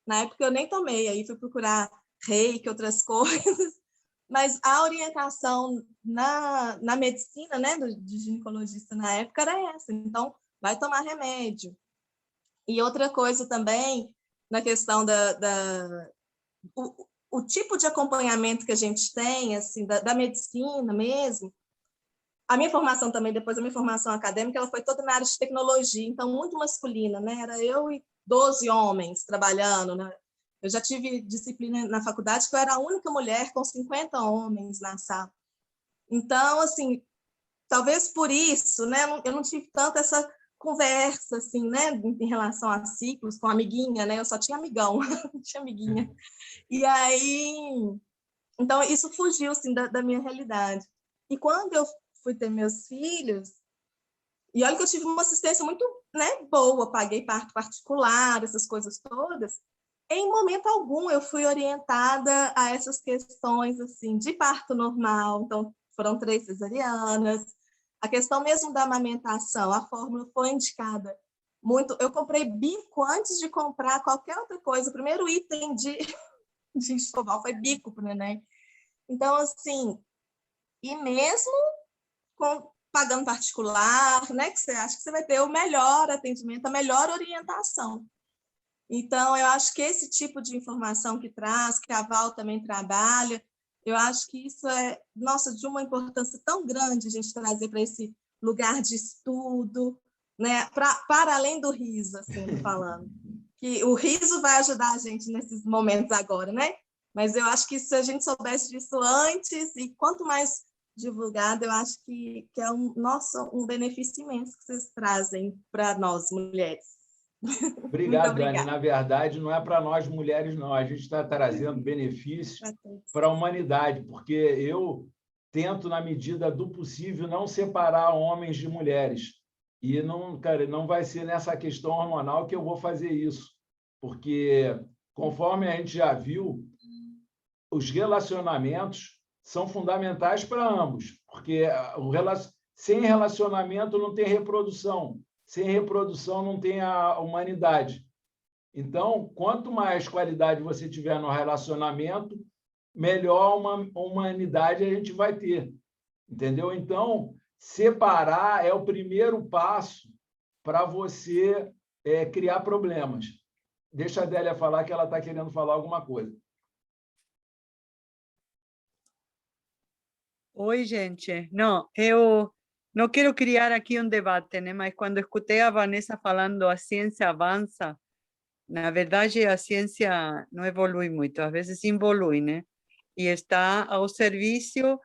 Na época eu nem tomei, aí fui procurar reiki, outras coisas, mas a orientação na medicina, né, do ginecologista na época era essa, então vai tomar remédio. E outra coisa também, na questão o tipo de acompanhamento que a gente tem, assim, da medicina mesmo, a minha formação também, depois da minha formação acadêmica, ela foi toda na área de tecnologia, então muito masculina, né, era eu e 12 homens trabalhando, né? Eu já tive disciplina na faculdade que eu era a única mulher com 50 homens na sala. Então, assim, talvez por isso, né, eu não tive tanto essa conversa, assim, né, em relação a ciclos, com amiguinha, né, eu só tinha amigão, não tinha amiguinha. E aí, então, isso fugiu, assim, da minha realidade. E quando eu fui ter meus filhos, e olha que eu tive uma assistência muito, né, boa, paguei parto particular, essas coisas todas, em momento algum eu fui orientada a essas questões assim de parto normal, então foram 3 cesarianas, a questão mesmo da amamentação, a fórmula foi indicada muito. Eu comprei bico antes de comprar qualquer outra coisa. O primeiro item de enxoval foi bico para o neném. Então, assim, e mesmo pagando particular, né, que você acha que você vai ter o melhor atendimento, a melhor orientação. Então, eu acho que esse tipo de informação que traz, que a Val também trabalha, eu acho que isso é, nossa, de uma importância tão grande a gente trazer para esse lugar de estudo, né? Para além do riso, assim, falando. Que o riso vai ajudar a gente nesses momentos agora, né? Mas eu acho que se a gente soubesse disso antes, e quanto mais divulgado, eu acho que é um benefício imenso que vocês trazem para nós, mulheres. Obrigado, Dani. Na verdade, não é para nós mulheres, não. A gente está trazendo benefícios para a humanidade, porque eu tento, na medida do possível, não separar homens de mulheres. E não, cara, não vai ser nessa questão hormonal que eu vou fazer isso, porque, conforme a gente já viu, os relacionamentos são fundamentais para ambos, porque sem relacionamento não tem reprodução. Sem reprodução não tem a humanidade. Então, quanto mais qualidade você tiver no relacionamento, melhor uma humanidade a gente vai ter. Entendeu? Então, separar é o primeiro passo para você criar problemas. Deixa a Délia falar que ela está querendo falar alguma coisa. Oi, gente. Não, eu não quero criar aqui um debate, né? Mas quando escutei a Vanessa falando a ciência avança, na verdade a ciência não evolui muito, às vezes involui, né? E está ao serviço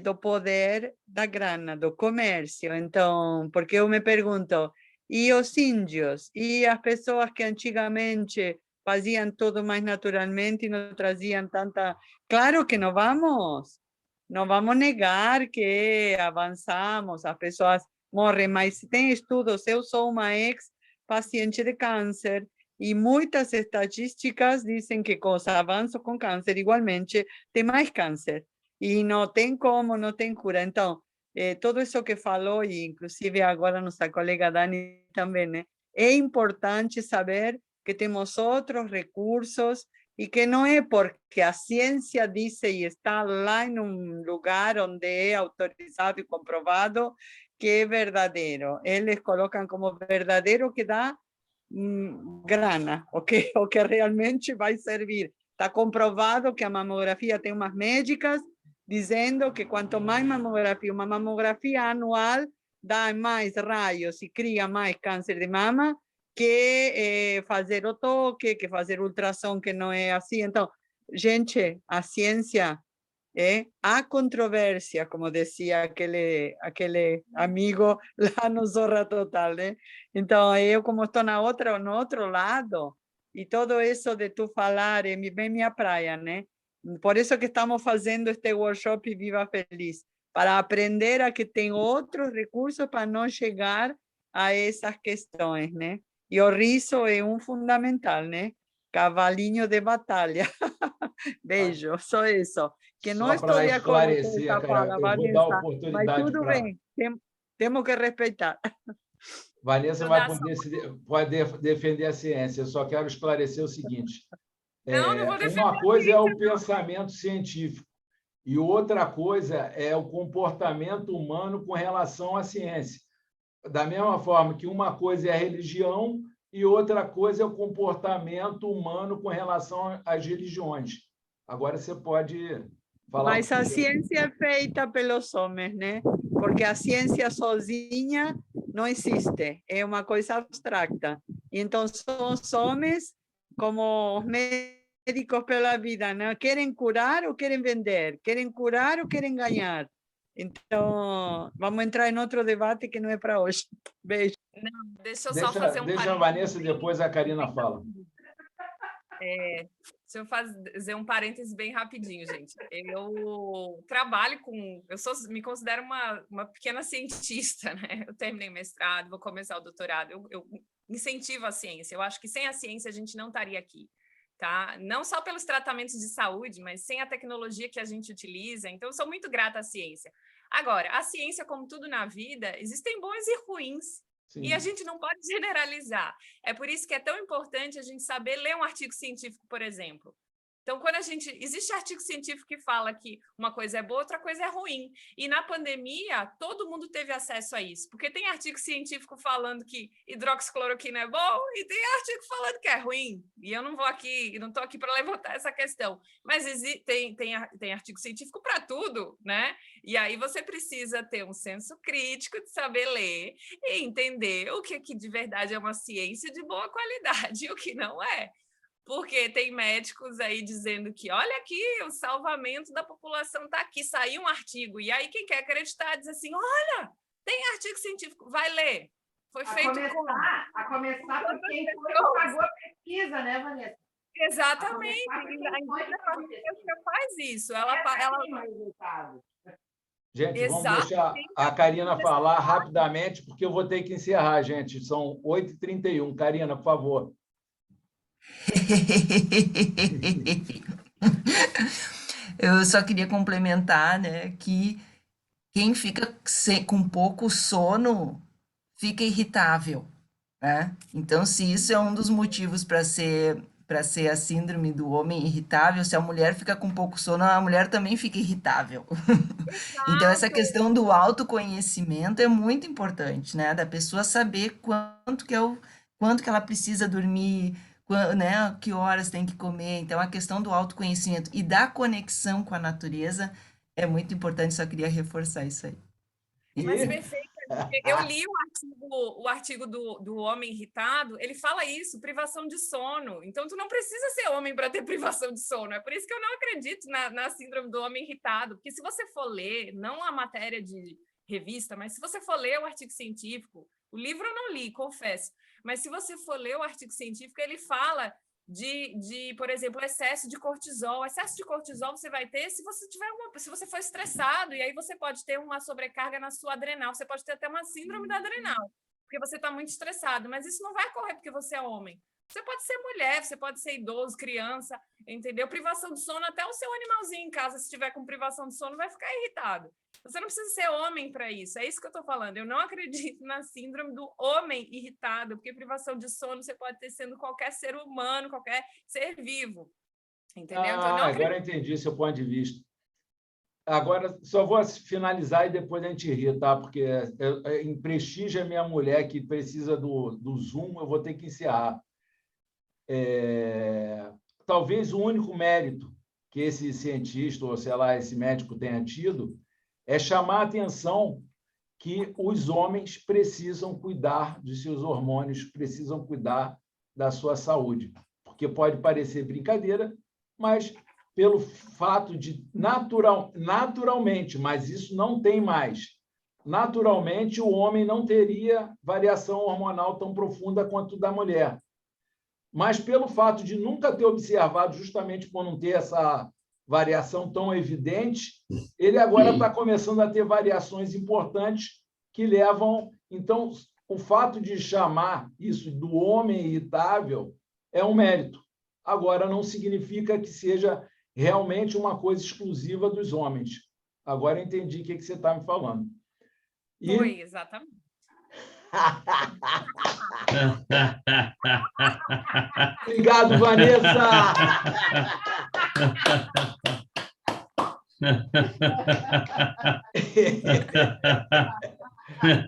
do poder da grana, do comércio. Então, porque eu me pergunto, e os índios? E as pessoas que antigamente faziam tudo mais naturalmente e não traziam tanta... Claro que não vamos negar que avançamos, as pessoas morrem, mas tem estudos, eu sou uma ex-paciente de câncer, e muitas estatísticas dizem que com os avanços com câncer, igualmente, tem mais câncer. E não tem como, não tem cura. Então, tudo isso que falou, e inclusive agora nossa colega Dani também, né? É importante saber que temos outros recursos e que não é porque a ciência diz e está lá em um lugar onde é autorizado e comprovado que é verdadeiro. Eles colocam como verdadeiro que dá grana, o que realmente vai servir. Está comprovado que a mamografia tem umas médicas dizendo que quanto mais mamografia, uma mamografia anual dá mais raios e cria mais câncer de mama que fazer o toque, que fazer ultrassom, que não é assim. Então, gente, a ciência há controvérsia, como dizia aquele amigo lá no Zorra Total, né? Então, eu como estou no outro lado, e tudo isso de tu falar é bem minha praia, né? Por isso que estamos fazendo este workshop Viva Feliz, para aprender a que tem outros recursos para não chegar a essas questões, né? E o riso é fundamental, né? Cavalinho de batalha. Beijo, só isso. Que não Só estou para de acordo com esclarecer, essa cara, fala, eu vou dar Vanessa, mas oportunidade tudo para... bem, temos que respeitar. Vanessa vai poder defender a ciência. Eu só quero esclarecer o seguinte. Não vou defender Uma a coisa é ciência, o pensamento científico e outra coisa é o comportamento humano com relação à ciência. Da mesma forma que uma coisa é a religião e outra coisa é o comportamento humano com relação às religiões. Agora você pode falar... Mas a ciência é feita pelos homens, né? Porque a ciência sozinha não existe, é uma coisa abstracta. Então, são os homens como os médicos pela vida, né? Querem curar ou querem vender? Querem curar ou querem ganhar? Então, vamos entrar em outro debate que não é para hoje. Beijo. Não, deixa eu só fazer um Deixa a Vanessa, depois a Karina fala. Deixa eu fazer um parêntese bem rapidinho, gente. Eu trabalho com... me considero uma pequena cientista, né? Eu terminei mestrado, vou começar o doutorado. Eu incentivo a ciência. Eu acho que sem a ciência a gente não estaria aqui, tá? Não só pelos tratamentos de saúde, mas sem a tecnologia que a gente utiliza. Então, eu sou muito grata à ciência. Agora, a ciência, como tudo na vida, existem bons e ruins. Sim. E a gente não pode generalizar. É por isso que é tão importante a gente saber ler um artigo científico, por exemplo. Então, existe artigo científico que fala que uma coisa é boa, outra coisa é ruim. E na pandemia, todo mundo teve acesso a isso. Porque tem artigo científico falando que hidroxicloroquina é bom e tem artigo falando que é ruim. E eu não estou aqui para levantar essa questão. Mas tem artigo científico para tudo, né? E aí você precisa ter um senso crítico de saber ler e entender o que de verdade é uma ciência de boa qualidade e o que não é. Porque tem médicos aí dizendo que, olha aqui, o salvamento da população está aqui, saiu um artigo. E aí quem quer acreditar diz assim, olha, tem artigo científico, vai ler. Foi feito a começar por quem pagou a pesquisa, né, Vanessa? Exatamente. A indústria faz isso. Ela tem resultado. Gente, vamos deixar a Karina falar rapidamente, porque eu vou ter que encerrar, gente. São 8h31. Karina, por favor. Eu só queria complementar, né, que quem fica com pouco sono fica irritável, né? Então, se isso é um dos motivos para ser a síndrome do homem irritável, se a mulher fica com pouco sono, a mulher também fica irritável. Então, essa questão do autoconhecimento é muito importante, né? Da pessoa saber quanto que ela precisa dormir, né, que horas tem que comer. Então, a questão do autoconhecimento e da conexão com a natureza é muito importante, só queria reforçar isso aí. Mas perfeito. Eu li o artigo do homem irritado, ele fala isso, privação de sono. Então, tu não precisa ser homem para ter privação de sono. É por isso que eu não acredito na síndrome do homem irritado. Porque se você for ler, não a matéria de revista, mas se você for ler o artigo científico, o livro eu não li, confesso, mas se você for ler o artigo científico, ele fala por exemplo, excesso de cortisol. Excesso de cortisol você vai ter se você for estressado, e aí você pode ter uma sobrecarga na sua adrenal, você pode ter até uma síndrome da adrenal, porque você está muito estressado, mas isso não vai ocorrer porque você é homem. Você pode ser mulher, você pode ser idoso, criança, entendeu? Privação de sono, até o seu animalzinho em casa, se estiver com privação de sono, vai ficar irritado. Você não precisa ser homem para isso, é isso que eu estou falando. Eu não acredito na síndrome do homem irritado, porque privação de sono você pode ter sendo qualquer ser humano, qualquer ser vivo, entendeu? Então, agora eu entendi seu ponto de vista. Agora, só vou finalizar e depois a gente ri, tá? Porque em prestígio a minha mulher que precisa do Zoom, eu vou ter que encerrar. Talvez o único mérito que esse cientista, ou sei lá, esse médico tenha tido, é chamar a atenção que os homens precisam cuidar dos seus hormônios, precisam cuidar da sua saúde. Porque pode parecer brincadeira, mas pelo fato de naturalmente, mas isso não tem mais, naturalmente o homem não teria variação hormonal tão profunda quanto da mulher. Mas pelo fato de nunca ter observado, justamente por não ter essa variação tão evidente, ele agora está começando a ter variações importantes que levam... Então, o fato de chamar isso do homem irritável é um mérito. Agora, não significa que seja realmente uma coisa exclusiva dos homens. Agora entendi o que você está me falando. Foi, exatamente. Obrigado, Vanessa!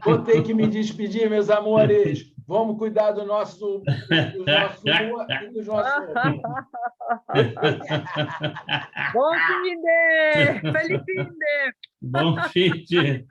Vou ter que me despedir, meus amores. Vamos cuidar do nosso lua e dos nossos... Bom fim de! Feliz fim de! Bom fim de...